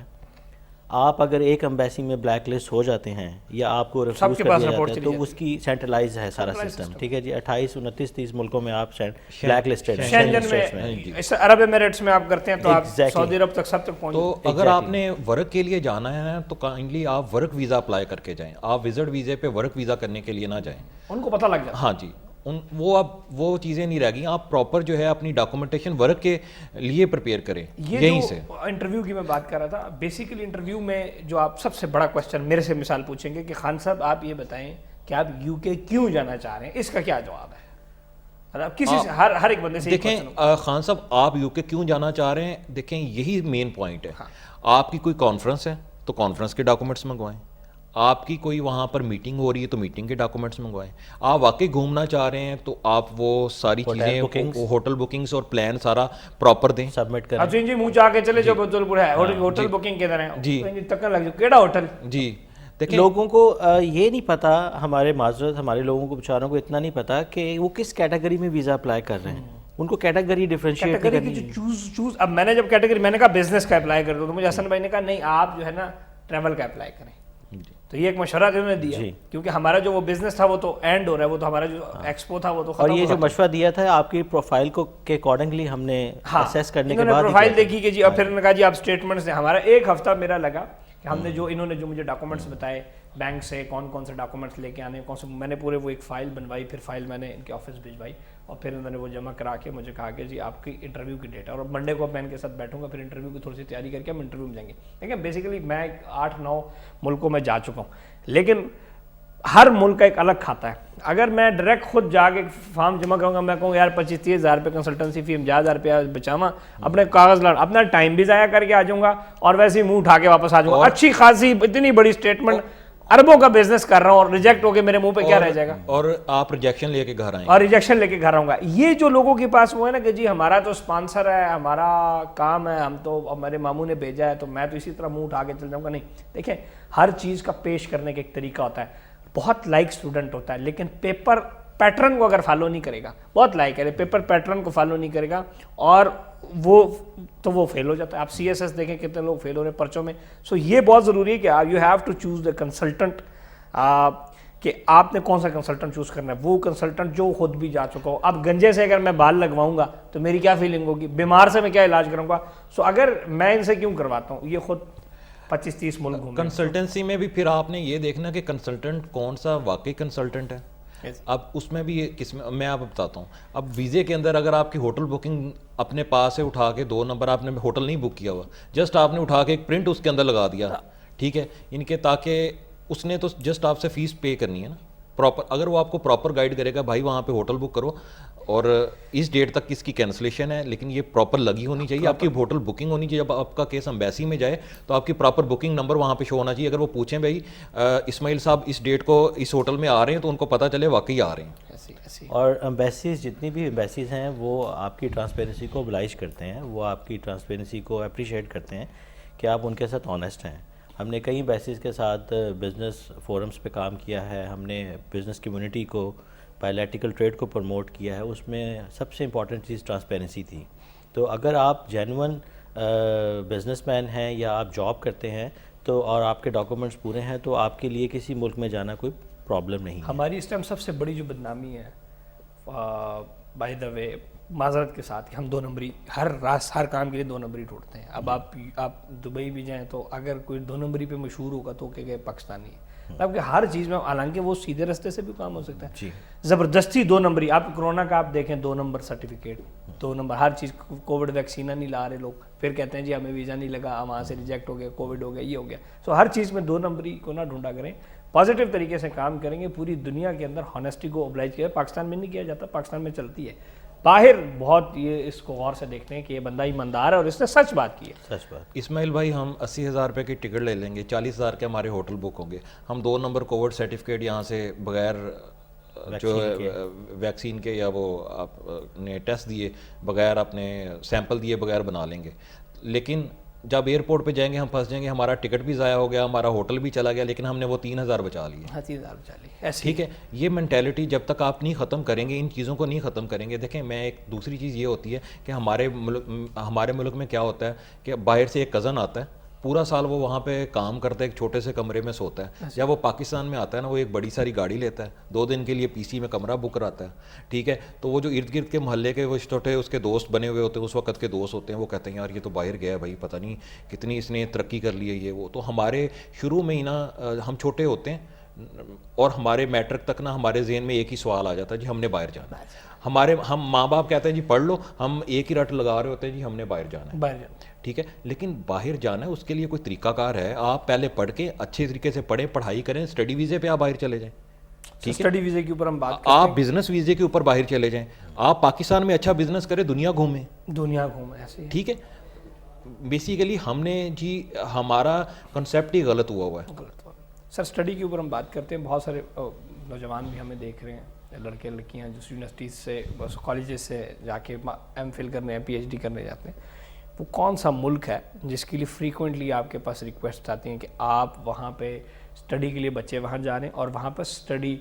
آپ اگر ایک امبیسی میں بلیک لسٹ ہو جاتے ہیں یا آپ کو ریفیوز کر دیا جاتا ہے تو اس کی سینٹرلائز ہے سارا سسٹم, ٹھیک ہے جی. 28 29 30 ملکوں میں آپ بلیک لسٹڈ ہیں. عرب ایمریٹس میں آپ کرتے ہیں تو آپ سعودی عرب تک سب تک پہنچ. تو اگر آپ نے ورک کے لیے جانا ہے تو کائنڈلی آپ ورک ویزا اپلائی کر کے جائیں, آپ وزٹ ویزے پہ ورک ویزا کرنے کے لیے نہ جائیں. ان کو پتہ لگ جاتا ہے. ہاں جی, وہ اب وہ چیزیں نہیں رہ گئی. آپ پراپر جو ہے اپنی ڈاکومنٹیشن ورک کے لیے پریپیئر کریں. یہیں سے انٹرویو کی میں بات کر رہا تھا, بیسیکلی انٹرویو میں جو آپ سب سے بڑا کوشچن میرے سے مثال پوچھیں گے کہ خان صاحب آپ یہ بتائیں کہ آپ یو کے کیوں جانا چاہ رہے ہیں, اس کا کیا جواب ہے؟ کسی سے ہر ایک بندے سے دیکھیں خان صاحب آپ یو کے کیوں جانا چاہ رہے ہیں, دیکھیں یہی مین پوائنٹ ہے. آپ کی کوئی کانفرنس ہے تو کانفرنس کے ڈاکومنٹس منگوائیں, آپ کی کوئی وہاں پر میٹنگ ہو رہی ہے تو میٹنگ کے ڈاکومنٹس منگوائیں, آپ واقعی گھومنا چاہ رہے ہیں تو آپ وہ ساری چیزیں ہوٹل بکنگز اور پلان سارا پراپر دیں, سبمٹ کریں. جی منہ چاہ کے چلے جو بدلپور ہے ہوٹل بکنگ کدھر ہے جی تکن لگ جو کیڑا ہوٹل. جی لوگوں کو یہ نہیں پتا, ہمارے معذرت ہمارے لوگوں کو بیچاروں کو اتنا نہیں پتا کہ وہ کس کیٹیگری میں ویزا اپلائی کر رہے ہیں. ان کو کیٹیگری ڈیفرینشیٹ کرنی ہے. چوز اب میں نے جب کیٹیگری میں نے کہا بزنس کا اپلائی کر دو تو مجھے حسن بھائی نے کہا نہیں آپ جو ہے نا ٹریول کا اپلائی کریں. تو یہ ایک مشورہ انہوں نے دیا کیونکہ ہمارا جو وہ بزنس تھا وہ تو اینڈ ہو رہا ہے, وہ تو ہمارا جو ایکسپو تھا وہ تو ختم. اور یہ جو مشورہ دیا تھا آپ کی پروفائل کو کے اکارڈنگلی ہم نے اسیس کرنے کے بعد پروفائل دیکھی کہ جی, اور پھر انہوں نے کہا جی آپ اسٹیٹمنٹس دیں. ہمارا 1 ہفتہ میرا لگا کہ ہم نے جو انہوں نے جو مجھے ڈاکومنٹس بتائے بینک سے کون کون سے ڈاکومنٹس لے کے آنے, کون سے میں نے پورے وہ ایک فائل بنوائی, پھر فائل میں نے ان کے آفس بھجوائی اور پھر انہوں نے وہ جمع کرا کے مجھے کہا کہ جی آپ کی انٹرویو کی ڈیٹ ہے, اور منڈے کو میں ان کے ساتھ بیٹھوں گا, پھر انٹرویو کی تھوڑی سی تیاری کر کے ہم انٹرویو میں جائیں گے. دیکھیں بیسیکلی میں 8-9 ملکوں میں جا چکا ہوں, لیکن ہر ملک کا ایک الگ کھاتا ہے. اگر میں ڈائریکٹ خود جا کے فارم جمع کروں گا, میں کہوں یار 25-30 ہزار روپے کنسلٹنسی فی 50,000 روپیہ بچاواں, اپنے کاغذ لڑ اپنا ٹائم بھی ضائع کر کے آ جاؤں گا اور ویسے ہی منہ اٹھا کے واپس آ جاؤں گا. اچھی خاصی اتنی بڑی اسٹیٹمنٹ اربوں کا بزنس کر رہا ہوں اور ریجیکٹ ہو کے میرے منہ پہ کیا رہ جائے گا, اور آپ ریجیکشن لے کے گھر آئیں اور ریجیکشن لے کے گھر آؤں گا. یہ جو لوگوں کے پاس وہ ہے نا کہ جی ہمارا تو اسپانسر ہے, ہمارا کام ہے, ہم تو ہمارے ماموں نے بھیجا ہے تو میں تو اسی طرح منہ اٹھا کے چل جاؤں گا. نہیں, دیکھیں ہر چیز کا پیش کرنے کا ایک طریقہ ہوتا ہے. بہت لائک اسٹوڈنٹ ہوتا ہے لیکن پیپر پیٹرن کو اگر فالو نہیں کرے گا, بہت لائک ہے پیپر پیٹرن کو فالو نہیں کرے گا اور وہ فیل ہو جاتا ہے. آپ CSS دیکھیں کتنے لوگ فیل ہو رہے ہیں پرچوں میں. سو یہ بہت ضروری ہے کہ you have to choose the consultant, کہ آپ نے کون سا کنسلٹنٹ چوز کرنا ہے, وہ کنسلٹنٹ جو خود بھی جا چکا ہو. اب گنجے سے اگر میں بال لگواؤں گا تو میری کیا فیلنگ ہوگی, بیمار سے میں کیا علاج کروں گا. سو اگر میں ان سے کیوں کرواتا ہوں, یہ خود 25-30 ملک گھومے. کنسلٹنسی میں بھی پھر آپ نے یہ دیکھنا کہ کنسلٹنٹ کون سا واقعی کنسلٹنٹ ہے. اب اس میں بھی میں آپ بتاتا ہوں. اب ویزے کے اندر اگر آپ کی ہوٹل بکنگ اپنے پاس سے اٹھا کے 2 نمبر آپ نے ہوٹل نہیں بک کیا ہوا, جسٹ آپ نے اٹھا کے ایک پرنٹ اس کے اندر لگا دیا, ٹھیک ہے, ان کے تاکہ اس نے تو جسٹ آپ سے فیس پے کرنی ہے نا پراپر. اگر وہ آپ کو پراپر گائیڈ کرے گا بھائی وہاں پہ ہوٹل بک کرو اور اس ڈیٹ تک اس کی کینسلیشن ہے, لیکن یہ پراپر لگی ہونی چاہیے, آپ کی ہوٹل بکنگ ہونی چاہیے. جب آپ کا کیس امبیسی میں جائے تو آپ کی پراپر بکنگ نمبر وہاں پہ شو ہونا چاہیے. اگر وہ پوچھیں بھائی اسماعیل صاحب اس ڈیٹ کو اس ہوٹل میں آ رہے ہیں تو ان کو پتہ چلے واقعی آ رہے ہیں. اور امبیسیز جتنی بھی امبیسیز ہیں وہ آپ کی ٹرانسپیرنسی کو oblige کرتے ہیں, وہ آپ کی ٹرانسپیرنسی کو اپریشیٹ کرتے ہیں کہ آپ ان کے ساتھ آنیسٹ ہیں. ہم نے کئی امبیسیز کے ساتھ بزنس فورمز پہ کام کیا ہے, ہم نے بزنس کمیونٹی کو بائیلیٹرل ٹریڈ کو پروموٹ کیا ہے. اس میں سب سے امپورٹنٹ چیز ٹرانسپیرنسی تھی. تو اگر آپ جینون بزنس مین ہیں یا آپ جاب کرتے ہیں تو اور آپ کے ڈاکومنٹس پورے ہیں تو آپ کے لیے کسی ملک میں جانا کوئی پرابلم نہیں ہے. ہماری اس ٹائم سب سے بڑی جو بدنامی ہے بائی دا وے معذرت کے ساتھ کہ ہم 2 نمبری ہر کام کے لیے 2 نمبری ڈھونڈتے ہیں. اب آپ دبئی بھی جائیں تو اگر کوئی 2 نمبری پہ مشہور ہوگا تو کہ پاکستانی ہے. اب کہ ہر چیز میں حالانکہ وہ سیدھے رستے سے بھی کام ہو سکتا ہے, زبردستی 2 نمبری. آپ کرونا کا آپ دیکھیں 2 نمبر سرٹیفکیٹ, 2 نمبر ہر چیز. کووڈ ویکسینہ نہیں لا رہے لوگ, پھر کہتے ہیں جی ہمیں ویزا نہیں لگا, وہاں سے ریجیکٹ ہو گیا, کووڈ ہو گیا, یہ ہو گیا. سو ہر چیز میں 2 نمبری کو نہ ڈھونڈا کریں, پازیٹیو طریقے سے کام کریں گے. پوری دنیا کے اندر ہانیسٹی کو اوبلائج کیا. پاکستان میں نہیں کیا جاتا, پاکستان میں چلتی ہے. باہر بہت یہ اس کو غور سے دیکھتے ہیں کہ یہ بندہ ایماندار ہے اور اس نے سچ بات کی ہے. سچ بات. اسماعیل بھائی ہم 80,000 روپے کی ٹکٹ لے لیں گے, 40,000 کے ہمارے ہوٹل بک ہوں گے, ہم 2 نمبر کووڈ سرٹیفکیٹ یہاں سے بغیر جو ویکسین کے یا وہ آپ نے ٹیسٹ دیے بغیر اپنے سیمپل دیے بغیر بنا لیں گے, لیکن جب ایئرپورٹ پہ جائیں گے ہم پھنس جائیں گے, ہمارا ٹکٹ بھی ضائع ہو گیا, ہمارا ہوٹل بھی چلا گیا, لیکن ہم نے وہ 3,000 بچا لیے. 30,000 بچا لی. ٹھیک ہے, یہ مینٹیلٹی جب تک آپ نہیں ختم کریں گے, ان چیزوں کو نہیں ختم کریں گے. دیکھیں میں ایک دوسری چیز یہ ہوتی ہے کہ ہمارے ملک میں کیا ہوتا ہے کہ باہر سے ایک کزن آتا ہے, پورا سال وہ وہاں پہ کام کرتا ہے, ایک چھوٹے سے کمرے میں سوتا ہے. جب وہ پاکستان میں آتا ہے نا, وہ ایک بڑی ساری گاڑی لیتا ہے, 2 دن کے لیے پی سی میں کمرہ بک کراتا ہے. ٹھیک ہے, تو وہ جو ارد گرد کے محلے کے وہ چھوٹے اس کے دوست بنے ہوئے ہوتے ہیں, اس وقت کے دوست ہوتے ہیں, وہ کہتے ہیں یار یہ تو باہر گیا ہے بھائی, پتہ نہیں کتنی اس نے ترقی کر لی ہے یہ وہ. تو ہمارے شروع میں ہی نا ہم چھوٹے ہوتے ہیں اور ہمارے میٹرک تک نا ہمارے ذہن میں ایک ہی سوال آ جاتا ہے, جی ہم نے باہر جانا ہے. ہم ماں باپ کہتے ہیں جی پڑھ لو, ہم ایک ہی رٹ لگا رہے ہوتے ہیں جی ہم نے باہر جانا ہے. ٹھیک ہے, لیکن باہر جانا ہے اس کے لیے کوئی طریقہ کار ہے. آپ پہلے پڑھ کے اچھے طریقے سے پڑھیں, پڑھائی کریں, اسٹڈی ویزے پہ آپ باہر چلے جائیں. ٹھیک ہے, اسٹڈی ویزے کے اوپر ہم بات آپ بزنس ویزے کے اوپر باہر چلے جائیں, آپ پاکستان میں اچھا بزنس کریں, دنیا گھومیں. ایسے. ٹھیک ہے, بیسیکلی ہم نے جی ہمارا کنسیپٹ ہی غلط ہوا ہے. سر اسٹڈی کے اوپر ہم بات کرتے ہیں, بہت سارے نوجوان بھی ہمیں دیکھ رہے ہیں, لڑکے لڑکیاں جو یونیورسٹیز سے کالجز سے جا کے ایم فل کرنے ہیں, پی ایچ ڈی کرنے جاتے ہیں. وہ کون سا ملک ہے جس کے لیے فریکوینٹلی آپ کے پاس ریکویسٹ آتی ہیں کہ آپ وہاں پہ اسٹڈی کے لیے بچے وہاں جا رہے ہیں اور وہاں پر اسٹڈی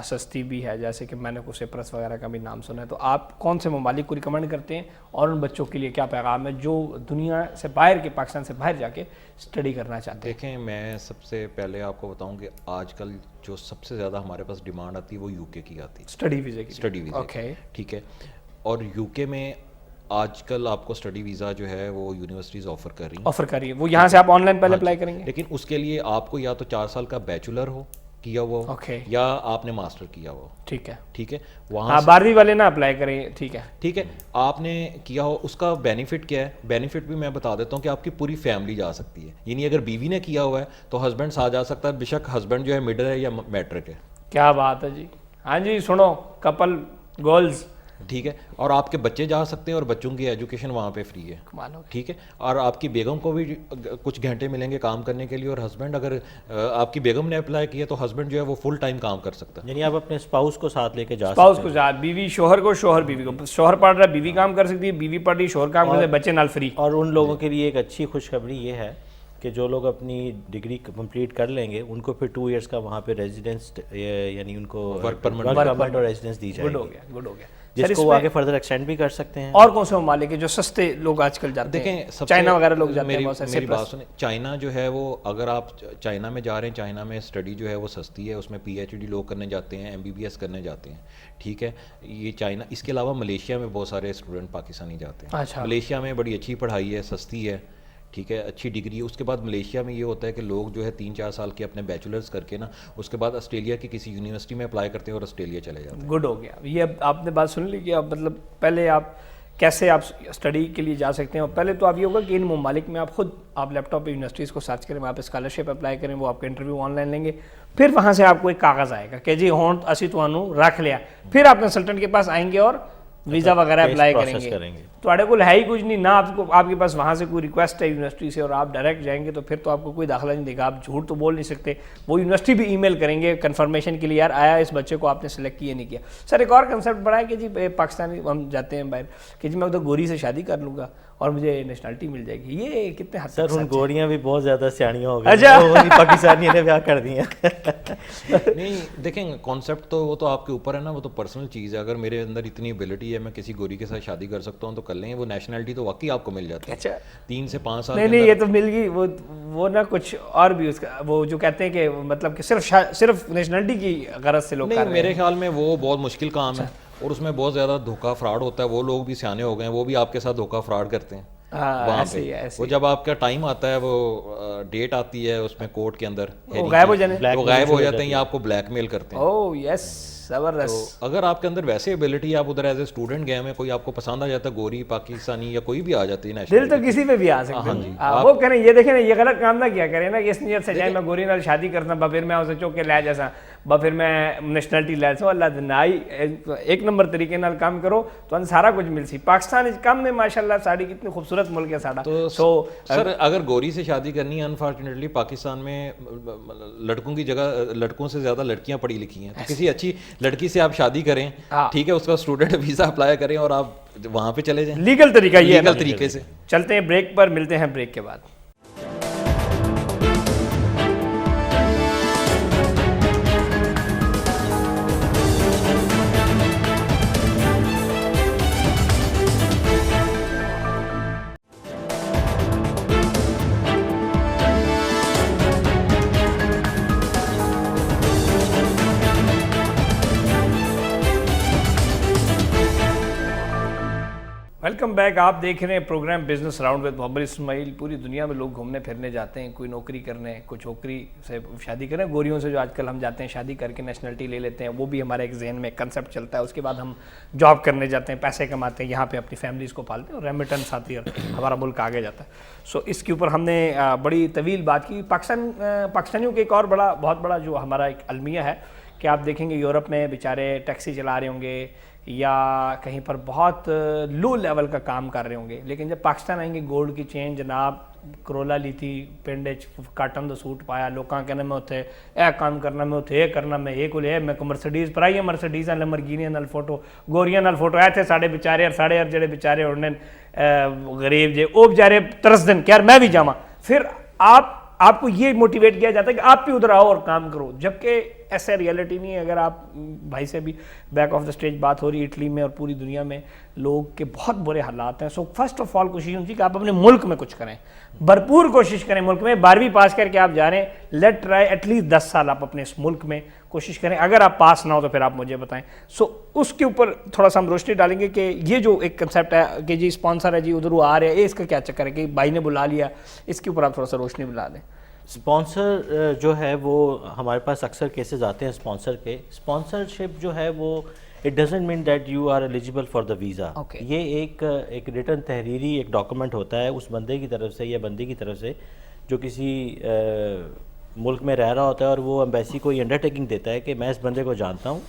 سستی بھی ہے, جیسے کہ میں نے کچھ سپرس وغیرہ کا بھی نام سنا ہے. تو آپ کون سے ممالک کو ریکمینڈ کرتے ہیں اور ان بچوں کے لیے کیا پیغام ہے جو دنیا سے باہر کے پاکستان سے باہر جا کے اسٹڈی کرنا چاہتے ہیں؟ دیکھیں میں سب سے پہلے آپ کو بتاؤں کہ آج کل جو سب سے زیادہ ہمارے پاس ڈیمانڈ آتی ہے وہ یو کے کی آتی ہے, اسٹڈی ویزے کی. اسٹڈی ویزے. ٹھیک ہے, اور یو کے میں آج کل آپ کو اسٹڈی ویزا جو ہے وہ یونیورسٹیز آفر کر رہی ہیں. وہ یہاں سے آپ آن لائن پہلے اپلائی کریں گے, لیکن اس کے لیے آپ کو یا تو 4 سال کا بیچلر ہو کیا ہوا ہو یا آپ نے ماسٹر کیا ہوا ہو. ٹھیک ہے, ٹھیک ہے, وہاں 12ویں والے نہ اپلائی کریں. ٹھیک ہے, ٹھیک ہے, آپ نے کیا ہو. اس کا بینیفٹ کیا ہے؟ بینیفٹ بھی میں بتا دیتا ہوں کہ آپ کی پوری فیملی جا سکتی ہے. یعنی اگر بیوی نے کیا ہوا ہے تو ہسبینڈ ساتھ جا سکتا ہے, بے شک ہسبینڈ جو ہے مڈل ہے یا میٹرک ہے. کیا بات ہے جی. ہاں جی, سنو کپل گولز. ٹھیک ہے, اور آپ کے بچے جا سکتے ہیں اور بچوں کی ایجوکیشن وہاں پہ فری ہے. ٹھیک ہے, اور آپ کی بیگم کو بھی کچھ گھنٹے ملیں گے کام کرنے کے لیے, اور ہسبینڈ اگر آپ کی بیگم نے اپلائی کیا تو ہسبینڈ جو ہے وہ فل ٹائم کام کر سکتا ہے. یعنی آپ اپنے اسپاؤس کو ساتھ لے کے جا سکتے ہیں. اسپاؤس کو, بیوی شوہر کو, شوہر بیوی کو. شوہر پڑھ رہا ہے بیوی کام کر سکتی ہے, بیوی پڑھ رہی شوہر کام کر سکتے, بچے نال فری. اور ان لوگوں کے لیے ایک اچھی خوشخبری یہ ہے کہ جو لوگ اپنی ڈگری کمپلیٹ کر لیں گے ان کو پھر 2 ایئرس کا وہاں پہ ریزیڈنس, یعنی ان کو ورک پرمٹ اور ریزیڈنس دی جائے گی. گڈ ہو گیا, جس کو وہ آگے فردر ایکسٹینڈ بھی کر سکتے ہیں. اور کون سے ممالک ہیں جو سستے لوگ آج کل جاتے ہیں؟ دیکھیں چائنا وغیرہ لوگ جاتے ہیں. میری بات سنیں, چائنا جو ہے وہ اگر آپ چائنا میں جا رہے ہیں, چائنا میں اسٹڈی جو ہے وہ سستی ہے, اس میں پی ایچ ڈی لوگ کرنے جاتے ہیں, ایم بی بی ایس کرنے جاتے ہیں. ٹھیک ہے, یہ چائنا. اس کے علاوہ ملیشیا میں بہت سارے اسٹوڈنٹ پاکستانی جاتے ہیں. ملیشیا میں بڑی اچھی پڑھائی ہے, سستی ہے. ٹھیک ہے, اچھی ڈگری. اس کے بعد ملیشیا میں یہ ہوتا ہے کہ لوگ جو ہے 3-4 سال کے اپنے بیچلرز کر کے نا اس کے بعد آسٹریلیا کی کسی یونیورسٹی میں اپلائی کرتے ہیں اور آسٹریلیا چلے جاتے ہیں. گڈ ہو گیا. یہ آپ نے بات سن لی کہ مطلب پہلے آپ کیسے آپ اسٹڈی کے لیے جا سکتے ہیں. اور پہلے تو آپ یہ ہوگا کہ ان ممالک میں آپ خود آپ لیپ ٹاپ پہ یونیورسٹیز کو سرچ کریں, وہاں پہ اسکالرشپ اپلائی کریں, وہ آپ کا انٹرویو آن لائن لیں گے. پھر وہاں سے آپ کو ایک کاغذ آئے گا کہ جی ہوں اسی تمہوں رکھ لیا. پھر آپ کنسلٹنٹ کے پاس آئیں گے اور ویزا وغیرہ اپلائی کریں گے. تھوڑے کو ہے ہی کچھ نہیں, نہ آپ کے پاس وہاں سے کوئی ریکویسٹ ہے یونیورسٹی سے اور آپ ڈائریکٹ جائیں گے تو پھر تو آپ کو کوئی داخلہ نہیں دے گا. آپ جھوٹ تو بول نہیں سکتے. وہ یونیورسٹی بھی ای میل کریں گے کنفرمیشن کے لیے, یار آیا اس بچے کو آپ نے سلیکٹ کیا نہیں کیا. سر ایک اور کنسیپٹ بڑا ہے کہ جی پاکستانی ہم جاتے ہیں باہر کہ جی میں ادھر گوری سے شادی کر لوں گا اور مجھے نیشنلٹی مل جائے گی. یہ کتنے حد سر ان گوریاں بھی بہت زیادہ سیاڑیاں ہو گئی, پاکستانیوں نے بیاہ کر دی ہیں. نہیں دیکھیں کانسیپٹ تو وہ تو آپ کے اوپر ہے نا, وہ تو پرسنل چیز ہے. اگر میرے اندر اتنی ایبلٹی ہے میں کسی گوری کے ساتھ شادی کر سکتا ہوں تو کر لیں. وہ نیشنلٹی تو واقعی آپ کو مل جاتی ہے. اچھا 3 سے 5 سال. نہیں یہ تو مل گئی. وہ نا کچھ اور بھی اس کا وہ جو کہتے ہیں کہ مطلب کہ صرف نیشنلٹی کی غرض سے لوگ. نہیں میرے خیال میں وہ بہت مشکل کام ہے اور اس میں بہت زیادہ دھوکہ فراڈ ہوتا ہے. وہ لوگ بھی سیانے ہو گئے ہیں, وہ بھی آپ کے ساتھ دھوکہ فراڈ کرتے ہیں. وہاں پہ وہ جب آپ کا ٹائم آتا ہے, وہ ڈیٹ آتی ہے اس میں کورٹ کے اندر, وہ غائب ہو جاتے ہیں یا آپ کو بلیک میل کرتے ہیں. اوہ یس زبردست. اگر آپ کے اندر ویسے ایبلٹی, آپ ادھر ایز اے اسٹوڈنٹ گئے ہیں, کوئی آپ کو پسند آ جاتا ہے, گوری پاکستانی یا کوئی بھی آ جاتی ہے, دل تو کسی پہ بھی آ سکتا ہے. وہ کہیں یہ دیکھیں نا, یہ غلط کام نہ کیا کریں نا کہ اس نیت سے جائے میں گوری نال شادی کرنا پھر میں اسے چوک کے لے جیسا با پھر میں نیشنلٹی لے سو اللہ دنائی ایک نمبر طریقے نال کام کرو تو سارا کچھ مل سی. پاکستان کم نے ماشاءاللہ ساڑی کتنی خوبصورت ملک ہے ساڑا. تو سر اگر گوری سے شادی کرنی ہے انفارچونیٹلی پاکستان میں لڑکوں کی جگہ لڑکوں سے زیادہ لڑکیاں پڑھی لکھی ہیں, تو کسی اچھی لڑکی سے آپ شادی کریں, ٹھیک ہے, اس کا اسٹوڈنٹ ویزا اپلائی کریں اور آپ وہاں پہ چلے جائیں. لیگل طریقہ یہ ہے, لیگل طریقے سے. چلتے ہیں بریک پر, ملتے ہیں بریک کے بعد. Welcome back. آپ دیکھ رہے ہیں programme business round with Muhammad اسماعیل. پوری دنیا میں لوگ گھومنے پھرنے جاتے ہیں, کوئی نوکری کرنے, کوئی چھوکری سے شادی کریں, گوریوں سے جو آج کل ہم جاتے ہیں شادی کر کے نیشنلٹی لے لیتے ہیں, وہ بھی ہمارے ایک ذہن میں کنسیپٹ چلتا ہے. اس کے بعد ہم جاب کرنے جاتے ہیں, پیسے کماتے ہیں, یہاں پہ اپنی فیملیز کو پالتے ہیں اور ریمیٹنس آتی ہے اور ہمارا ملک آگے جاتا ہے. سو اس کے اوپر ہم نے بڑی طویل بات کی. پاکستانیوں کے ایک اور بہت بڑا جو ہمارا ایک المیہ ہے کہ آپ دیکھیں گے یورپ میں بیچارے ٹیکسی چلا رہے ہوں گے یا کہیں پر بہت لو لیول کا کام کر رہے ہوں گے, لیکن جب پاکستان آئیں گے گولڈ کی چین جناب, کرولا لی تھی, پنڈ کاٹن دا سوٹ پایا, لوکاں کہنے میں اتنے اے کام کرنا, میں اتنے یہ کرنا, میں یہ کو لے, میں کو مرسڈیز پرائی مرسڈیز لمبرگینیاں نال فوٹو, گوریاں نال فوٹو آئے تھے ساڑے بیچارے, اور ساڑے جڑے بیچارے ہونے غریب جے وہ بیچارے ترس دن کہ یار میں بھی جاواں. پھر آپ کو یہ موٹیویٹ کیا جاتا ہے کہ آپ بھی ادھر آؤ اور کام کرو, جبکہ ایسا ریئلٹی نہیں ہے. اگر آپ بھائی سے بھی بیک آف دا اسٹیج بات ہو رہی ہے, اٹلی میں اور پوری دنیا میں لوگ کے بہت برے حالات ہیں. سو فرسٹ آف آل کوشش ہوتی ہے کہ آپ اپنے ملک میں کچھ کریں, بھرپور کوشش کریں. ملک میں 12ویں پاس کر کے آپ جا رہے ہیں, لیٹ ٹرائی ایٹ لیسٹ 10 سال آپ اپنے اس ملک میں کوشش کریں. اگر آپ پاس نہ ہو تو پھر آپ مجھے بتائیں. سو اس کے اوپر تھوڑا سا ہم روشنی ڈالیں گے کہ یہ جو ایک کنسیپٹ ہے کہ جی اسپانسر ہے, جی ادھر وہ آ رہے ہیں, اس کا کیا چکر ہے کہ بھائی نے بلا لیا, اس کے اوپر آپ تھوڑا سا روشنی بلا دیں. اسپانسر جو ہے وہ ہمارے پاس اکثر کیسز آتے ہیں اسپانسر کے. اسپانسرشپ جو ہے وہ it doesn't mean that you are eligible for the visa. یہ ایک ریٹن تحریری ایک ڈاکومنٹ ہوتا ہے اس بندے کی طرف سے یا بندی کی طرف سے جو کسی ملک میں رہ رہا ہوتا ہے, اور وہ ایمبیسی کو یہ انڈرٹیکنگ دیتا ہے کہ میں اس بندے کو جانتا ہوں,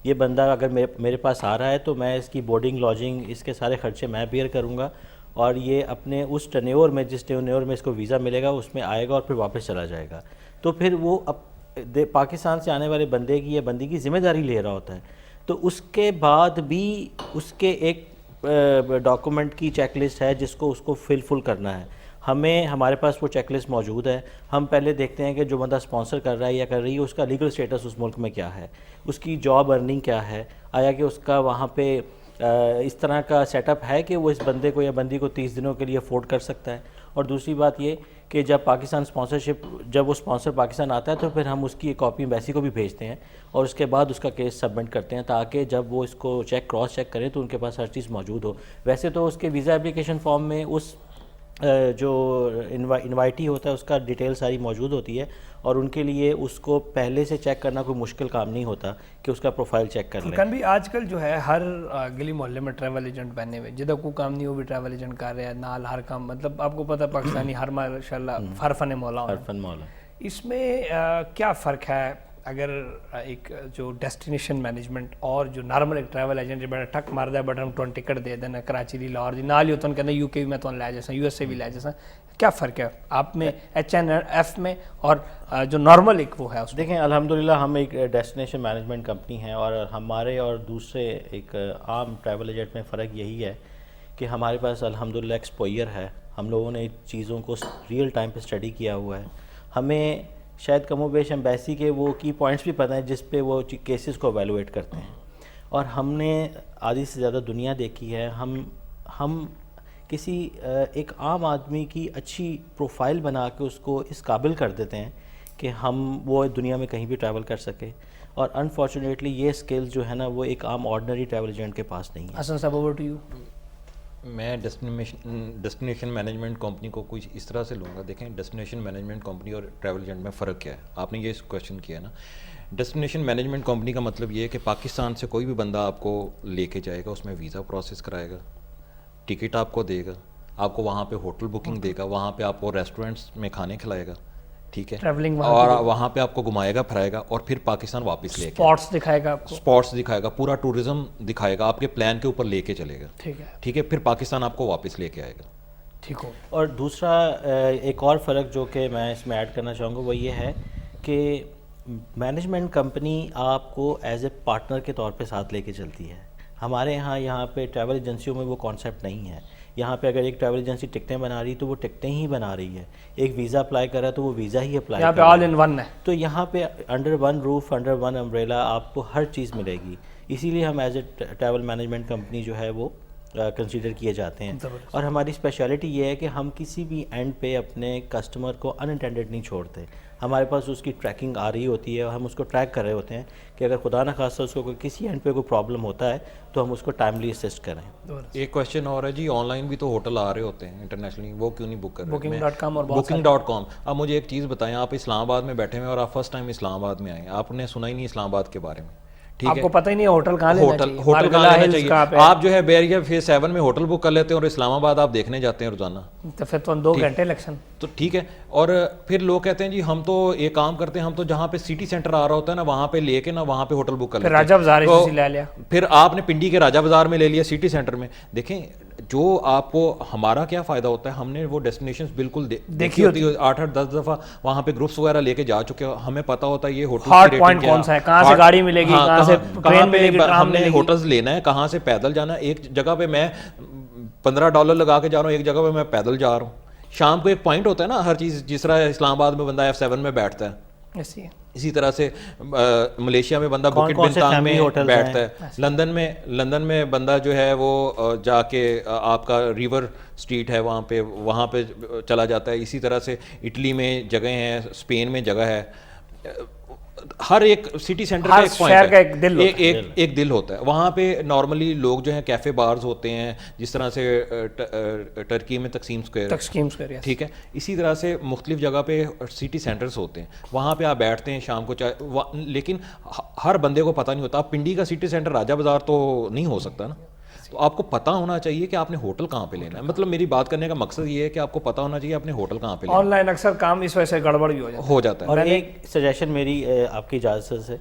یہ بندہ اگر میرے پاس آ رہا ہے تو میں اس کی بورڈنگ لodging اس کے سارے خرچے میں بیئر کروں گا, اور یہ اپنے اس ٹینیور میں جس ٹینیور میں اس کو ویزا ملے گا اس میں آئے گا اور پھر واپس چلا جائے گا. تو پھر وہ پاکستان سے آنے والے بندے کی یا بندی کی ذمہ داری لے رہا ہوتا ہے. تو اس کے بعد بھی اس کے ایک ڈاکومنٹ کی چیک لسٹ ہے جس کو اس کو فل کرنا ہے. ہمارے پاس وہ چیک لسٹ موجود ہے. ہم پہلے دیکھتے ہیں کہ جو بندہ اسپانسر کر رہا ہے یا کر رہی ہے اس کا لیگل اسٹیٹس اس ملک میں کیا ہے, اس کی جاب ارننگ کیا ہے, آیا کہ اس کا وہاں پہ اس طرح کا سیٹ اپ ہے کہ وہ اس بندے کو یا بندی کو 30 دنوں کے لیے افورڈ کر سکتا ہے. اور دوسری بات یہ کہ جب پاکستان اسپانسرشپ جب وہ اسپانسر پاکستان آتا ہے تو پھر ہم اس کی ایک کاپی ایمبیسی کو بھی بھیجتے ہیں اور اس کے بعد اس کا کیس سبمٹ کرتے ہیں تاکہ جب وہ اس کو کراس چیک کریں تو ان کے پاس ہر چیز موجود ہو. ویسے تو اس کے ویزا اپلیکیشن فارم میں اس جو انوائٹی ہوتا ہے اس کا ڈیٹیل ساری موجود ہوتی ہے, اور ان کے لیے اس کو پہلے سے چیک کرنا کوئی مشکل کام نہیں ہوتا کہ اس کا پروفائل چیک کر لیں. بھی آج کل جو ہے ہر گلی محلے میں ٹریول ایجنٹ بننے ہوئے, جدھر کوئی کام نہیں وہ بھی ٹریول ایجنٹ کر رہے ہیں نال ہر کام. مطلب آپ کو پتہ پاکستانی ہر ماشاءاللہ ہر فن مولا. اس میں کیا فرق ہے اگر ایک جو ڈیسٹینیشن مینجمنٹ اور جو نارمل ایک ٹریول ایجنٹ بڑا ٹھک مار دے بٹن ٹون ٹکٹ دے دینا کراچی دی لاہور دی نال ہی ہوتا کہنا یو کے بھی میں تو لے جیسا یو ایس اے بھی لے جیسا, کیا فرق ہے آپ میں HNF میں اور جو نارمل ایک وہ ہے اس میں؟ دیکھیں الحمدللہ ہم ایک ڈیسٹینیشن مینجمنٹ کمپنی ہیں, اور ہمارے اور دوسرے ایک عام ٹریول ایجنٹ میں فرق یہی ہے کہ ہمارے پاس الحمدللہ ایکسپوئر ہے. ہم لوگوں نے چیزوں کو ریئل ٹائم پہ اسٹڈی کیا ہوا ہے. ہمیں شاید کم و بیش ایمبیسی کے وہ کی پوائنٹس بھی پتہ ہیں جس پہ وہ کیسز کو ایویلویٹ کرتے ہیں, اور ہم نے آدھی سے زیادہ دنیا دیکھی ہے. ہم کسی ایک عام آدمی کی اچھی پروفائل بنا کے اس کو اس قابل کر دیتے ہیں کہ وہ دنیا میں کہیں بھی ٹریول کر سکے, اور انفارچونیٹلی یہ اسکلز جو ہے نا وہ ایک عام آرڈنری ٹریول ایجنٹ کے پاس نہیں ہے. حسن صاحب اوور ٹو یو. میں ڈیسٹینیشن مینجمنٹ کمپنی کو کچھ اس طرح سے لوں گا. دیکھیں ڈیسٹینیشن مینجمنٹ کمپنی اور ٹریول ایجنٹ میں فرق کیا ہے, آپ نے یہ کویشچن کیا نا. ڈیسٹینیشن مینجمنٹ کمپنی کا مطلب یہ ہے کہ پاکستان سے کوئی بھی بندہ آپ کو لے کے جائے گا, اس میں ویزا پروسیس کرائے گا, ٹکٹ آپ کو دے گا, آپ کو وہاں پہ ہوٹل بکنگ دے گا, وہاں پہ آپ کو ریسٹورینٹس میں کھانے کھلائے گا, ٹھیک ہے, ٹریولنگ اور وہاں پہ آپ کو گھمائے گا پھرائے گا اور پھر پاکستان واپس لے کے اسپاٹس دکھائے گا آپ کو, اسپاٹس دکھائے گا, پورا ٹورزم دکھائے گا, آپ کے پلان کے اوپر لے کے چلے گا. ٹھیک ہے, ٹھیک ہے, پھر پاکستان آپ کو واپس لے کے آئے گا. ٹھیک ہو. اور دوسرا ایک اور فرق جو کہ میں اس میں ایڈ کرنا چاہوں گا وہ یہ ہے کہ مینجمنٹ کمپنی آپ کو ایز اے پارٹنر کے طور پہ ساتھ لے کے چلتی ہے. ہمارے یہاں پہ ٹریول ایجنسیوں میں وہ کانسیپٹ نہیں ہے. یہاں پہ اگر ایک ٹریول ایجنسی ٹکٹیں بنا رہی تو وہ ٹکٹیں ہی بنا رہی ہے, ایک ویزا اپلائی کر رہا ہے تو وہ ویزا ہی اپلائی یہاں پہ آل ان ون ہے. تو یہاں پہ under one roof, under one umbrella آپ کو ہر چیز ملے گی. اسی لیے ہم as a travel management company جو ہے وہ کنسیڈر کیے جاتے ہیں. اور ہماری اسپیشلٹی یہ ہے کہ ہم کسی بھی اینڈ پہ اپنے کسٹمر کو ان انٹینڈیڈ نہیں چھوڑتے. ہمارے پاس اس کی ٹریکنگ آ رہی ہوتی ہے اور ہم اس کو ٹریک کر رہے ہوتے ہیں کہ اگر خدا نخواستہ اس کو کوئی کسی اینڈ پہ کوئی پرابلم ہوتا ہے تو ہم اس کو ٹائملی اسسٹ کریں. ایک کویشچن اور ہے جی, آن لائن بھی تو ہوٹل آ رہے ہوتے ہیں انٹرنیشنلی, وہ کیوں نہیں بک کر رہے؟ Booking.com اور Booking.com. اب مجھے ایک چیز بتائیں, آپ اسلام آباد میں بیٹھے ہوئے اور آپ فرسٹ ٹائم اسلام آباد میں آئے, آپ نے سنا ہی نہیں اسلام آباد کے بارے میں, آپ کو پتہ ہی نہیں ہوٹل کہاں لینا چاہیے, ہوٹل کہاں لینا چاہیے. آپ جو ہے بیریا فیز 7 میں ہوٹل بک کر لیتے ہیں اور اسلام آباد آپ دیکھنے جاتے ہیں روزانہ, تو پھر تو 2 گھنٹے الیکشن. تو ٹھیک ہے, اور پھر لوگ کہتے ہیں جی ہم تو ایک کام کرتے ہیں, ہم تو جہاں پہ سٹی سینٹر آ رہا ہوتا ہے نا وہاں پہ لے کے نا وہاں پہ ہوٹل بک کر لیتے ہیں. راجہ بازار سے لے لیا, پھر آپ نے پنڈی کے راجہ بازار میں لے لیا سٹی سینٹر میں. دیکھیں جو آپ کو ہمارا کیا فائدہ ہوتا ہے, ہم نے وہ ڈیسٹینیشنز بالکل دیکھی ہوتی ہے, 8-10 دفعہ وہاں پہ گروپس وغیرہ لے کے جا چکے ہو, ہمیں پتہ ہوتا ہے یہ ہوٹل ہاٹ پوائنٹ کون سا ہے, کہاں سے گاڑی ملے گی, کہاں سے ٹرین ملے گی, ہم نے ہوٹلز لینا ہے, کہاں سے پیدل جانا ہے. ایک جگہ پہ میں $15 لگا کے جا رہا ہوں, ایک جگہ پہ میں پیدل جا رہا ہوں. شام کو ایک پوائنٹ ہوتا ہے نا ہر چیز, جس طرح اسلام آباد میں بندہ F7 میں بیٹھتا ہے, اسی طرح سے ملیشیا میں بندہ بکٹ بنتانگ میں بیٹھتا ہے, لندن میں بندہ جو ہے وہ جا کے آپ کا ریور اسٹریٹ ہے وہاں پہ چلا جاتا ہے. اسی طرح سے اٹلی میں جگہ ہیں, اسپین میں جگہ ہے. ہر ایک سٹی سینٹر کا ایک پوائنٹ ہے, ایک دل ہوتا ہے. وہاں پہ نارملی لوگ جو ہیں کیفے بارز ہوتے ہیں, جس طرح سے ٹرکی میں تقسیم اسکوائر, ٹھیک ہے, اسی طرح سے مختلف جگہ پہ سٹی سینٹرز ہوتے ہیں, وہاں پہ آپ بیٹھتے ہیں شام کو چائے. لیکن ہر بندے کو پتہ نہیں ہوتا. آپ پنڈی کا سٹی سینٹر راجہ بازار تو نہیں ہو سکتا نا, تو آپ کو پتہ ہونا چاہیے کہ آپ نے ہوٹل کہاں پہ لینا ہے. مطلب میری بات کرنے کا مقصد یہ ہے کہ آپ کو پتہ ہونا چاہیے آپ نے ہوٹل کہاں پہ لینا ہے. آن لائن اکثر کام اس وجہ سے گڑبڑ بھی ہو جاتا ہے. اور ایک سجیشن میری آپ کی اجازت سے,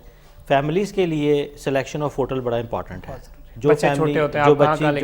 فیملیز کے لیے سلیکشن آف ہوٹل بڑا امپورٹنٹ ہے. جو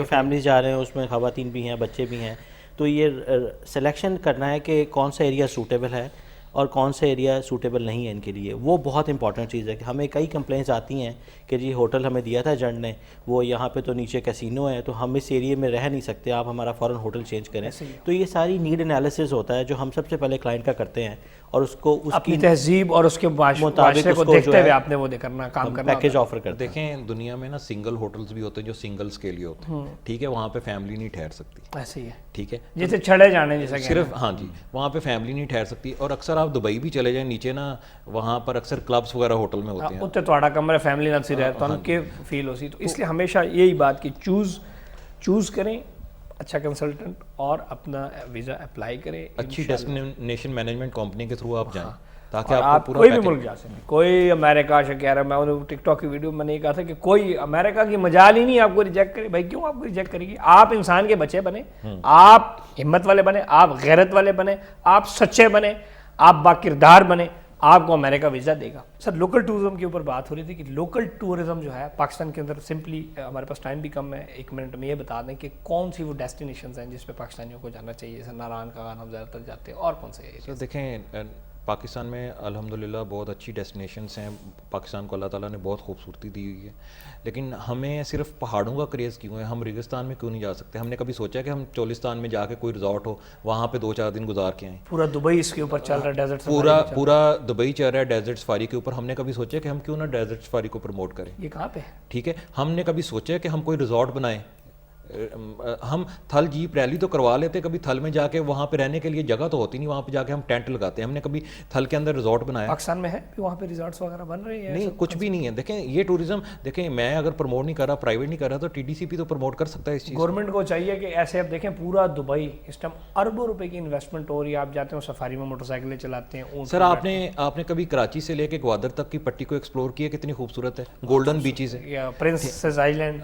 فیملیز جا رہے ہیں اس میں خواتین بھی ہیں, بچے بھی ہیں, تو یہ سلیکشن کرنا ہے کہ کون سا ایریا سوٹیبل ہے اور کون سا ایریا سوٹیبل نہیں ہے ان کے لیے. وہ بہت امپورٹنٹ چیز ہے. کہ ہمیں کئی کمپلینس آتی ہیں کہ جی ہوٹل ہمیں دیا تھا ایجنٹ نے, وہ یہاں پہ تو نیچے کیسینو ہے تو ہم اس ایریے میں رہ نہیں سکتے, آپ ہمارا فوراً ہوٹل چینج کریں. تو یہ ساری نیڈ انالیسس ہوتا ہے جو ہم سب سے پہلے کلائنٹ کا کرتے ہیں, اور اس کو اس کی تہذیب اور اس کے مطابق کو دیکھتے ہوئے آپ نے وہ کرنا کام کرنا پیکیج آفر کرتے ہیں. دیکھیں دنیا میں نا سنگل ہوٹلز بھی ہوتے ہیں جو سنگلز کے لیے ہوتے ہیں, ٹھیک ہے, وہاں پہ فیملی نہیں ٹھہر سکتی. ایسے ہی ہے, ٹھیک ہے, جیسے چھڑے جانے جیسا صرف, ہاں جی, وہاں پہ فیملی نہیں ٹھہر سکتی. اور اکثر آپ دبئی بھی چلے جائیں نیچے نا, وہاں پر اکثر کلبس وغیرہ ہوٹل میں ہوتے ہیں, اتنے تھوڑا کمرہ فیملی نہ سی رہتا ان کے فیل ہوتی. تو اس لیے ہمیشہ یہی بات کہ چوز کریں اچھا کنسلٹنٹ اور اپنا ویزا اپلائی کریں, اچھی ڈیسٹینیشن مینجمنٹ کمپنی کے تھرو آپ جائیں تاکہ آپ کوئی بھی ملک جا سکیں. کوئی امریکہ سے کہہ رہا ہے, میں ٹک ٹاک کی ویڈیو میں نے یہ کہا تھا کہ کوئی امریکہ کی مجال ہی نہیں آپ کو ریجیکٹ کرے. بھائی کیوں آپ کو ریجیکٹ کرے گی؟ آپ انسان کے بچے بنے, آپ ہمت والے بنے, آپ غیرت والے بنے, آپ سچے بنے, آپ باکردار بنے, آپ کو امریکہ ویزا دے گا. سر لوکل ٹورزم کے اوپر بات ہو رہی تھی کہ لوکل ٹورزم جو ہے پاکستان کے اندر, سمپلی ہمارے پاس ٹائم بھی کم ہے, 1 منٹ میں یہ بتا دیں کہ کون سی وہ ڈیسٹینیشنز ہیں جس پہ پاکستانیوں کو جانا چاہیے. جیسے ناران کا ہم زیادہ تر جاتے ہیں, اور کون سے؟ دیکھیں پاکستان میں الحمدللہ بہت اچھی ڈیسٹینیشنس ہیں, پاکستان کو اللہ تعالیٰ نے بہت خوبصورتی دی ہوئی ہے, لیکن ہمیں صرف پہاڑوں کا کریز کیوں ہے؟ ہم ریگستان میں کیوں نہیں جا سکتے؟ ہم نے کبھی سوچا کہ ہم چولستان میں جا کے کوئی ریزورٹ ہو وہاں پہ 2-4 دن گزار کے آئیں؟ پورا دبئی اس کے اوپر چل رہا ہے, ڈیزرٹ پورا دبئی چل رہا ہے ڈیزرٹ سفاری کے اوپر. ہم نے کبھی سوچا کہ ہم کیوں نہ ڈیزرٹ سفاری کو پروموٹ کریں؟ یہ کہاں پہ؟ ٹھیک ہے, ہم نے کبھی سوچا کہ ہم کوئی ریزورٹ بنائیں. ہم تھل جیپ ریلی تو کروا لیتے, کبھی تھل میں جا کے وہاں پہ رہنے کے لیے جگہ تو ہوتی نہیں, وہاں پہ جا کے ہم ٹینٹ لگاتے ہیں. ہم نے کبھی تھل کے اندر ریزورٹ بنایا؟ پاکستان میں ہے وہاں پہ ریزورٹس وغیرہ بن رہے ہیں؟ نہیں, کچھ بھی نہیں ہے. دیکھیں یہ ٹورزم, دیکھیں میں اگر پروموٹ نہیں کر رہا, پرائیویٹ نہیں کر رہا, تو TDCP تو پروموٹ کر سکتا ہے اس چیز. گورنمنٹ کو چاہیے کہ ایسے اب دیکھیں پورا دبئی اس ٹائم اربوں روپے کی انویسٹمنٹ ہو رہی ہے. آپ جاتے ہیں سفاری میں موٹر سائیکلیں چلاتے ہیں. سر آپ نے کبھی کراچی سے لے کے گوادر تک کی پٹی کو ایکسپلور کیا؟ کتنی خوبصورت ہے, گولڈن بیچز ہے, پرنسز آئی لینڈ,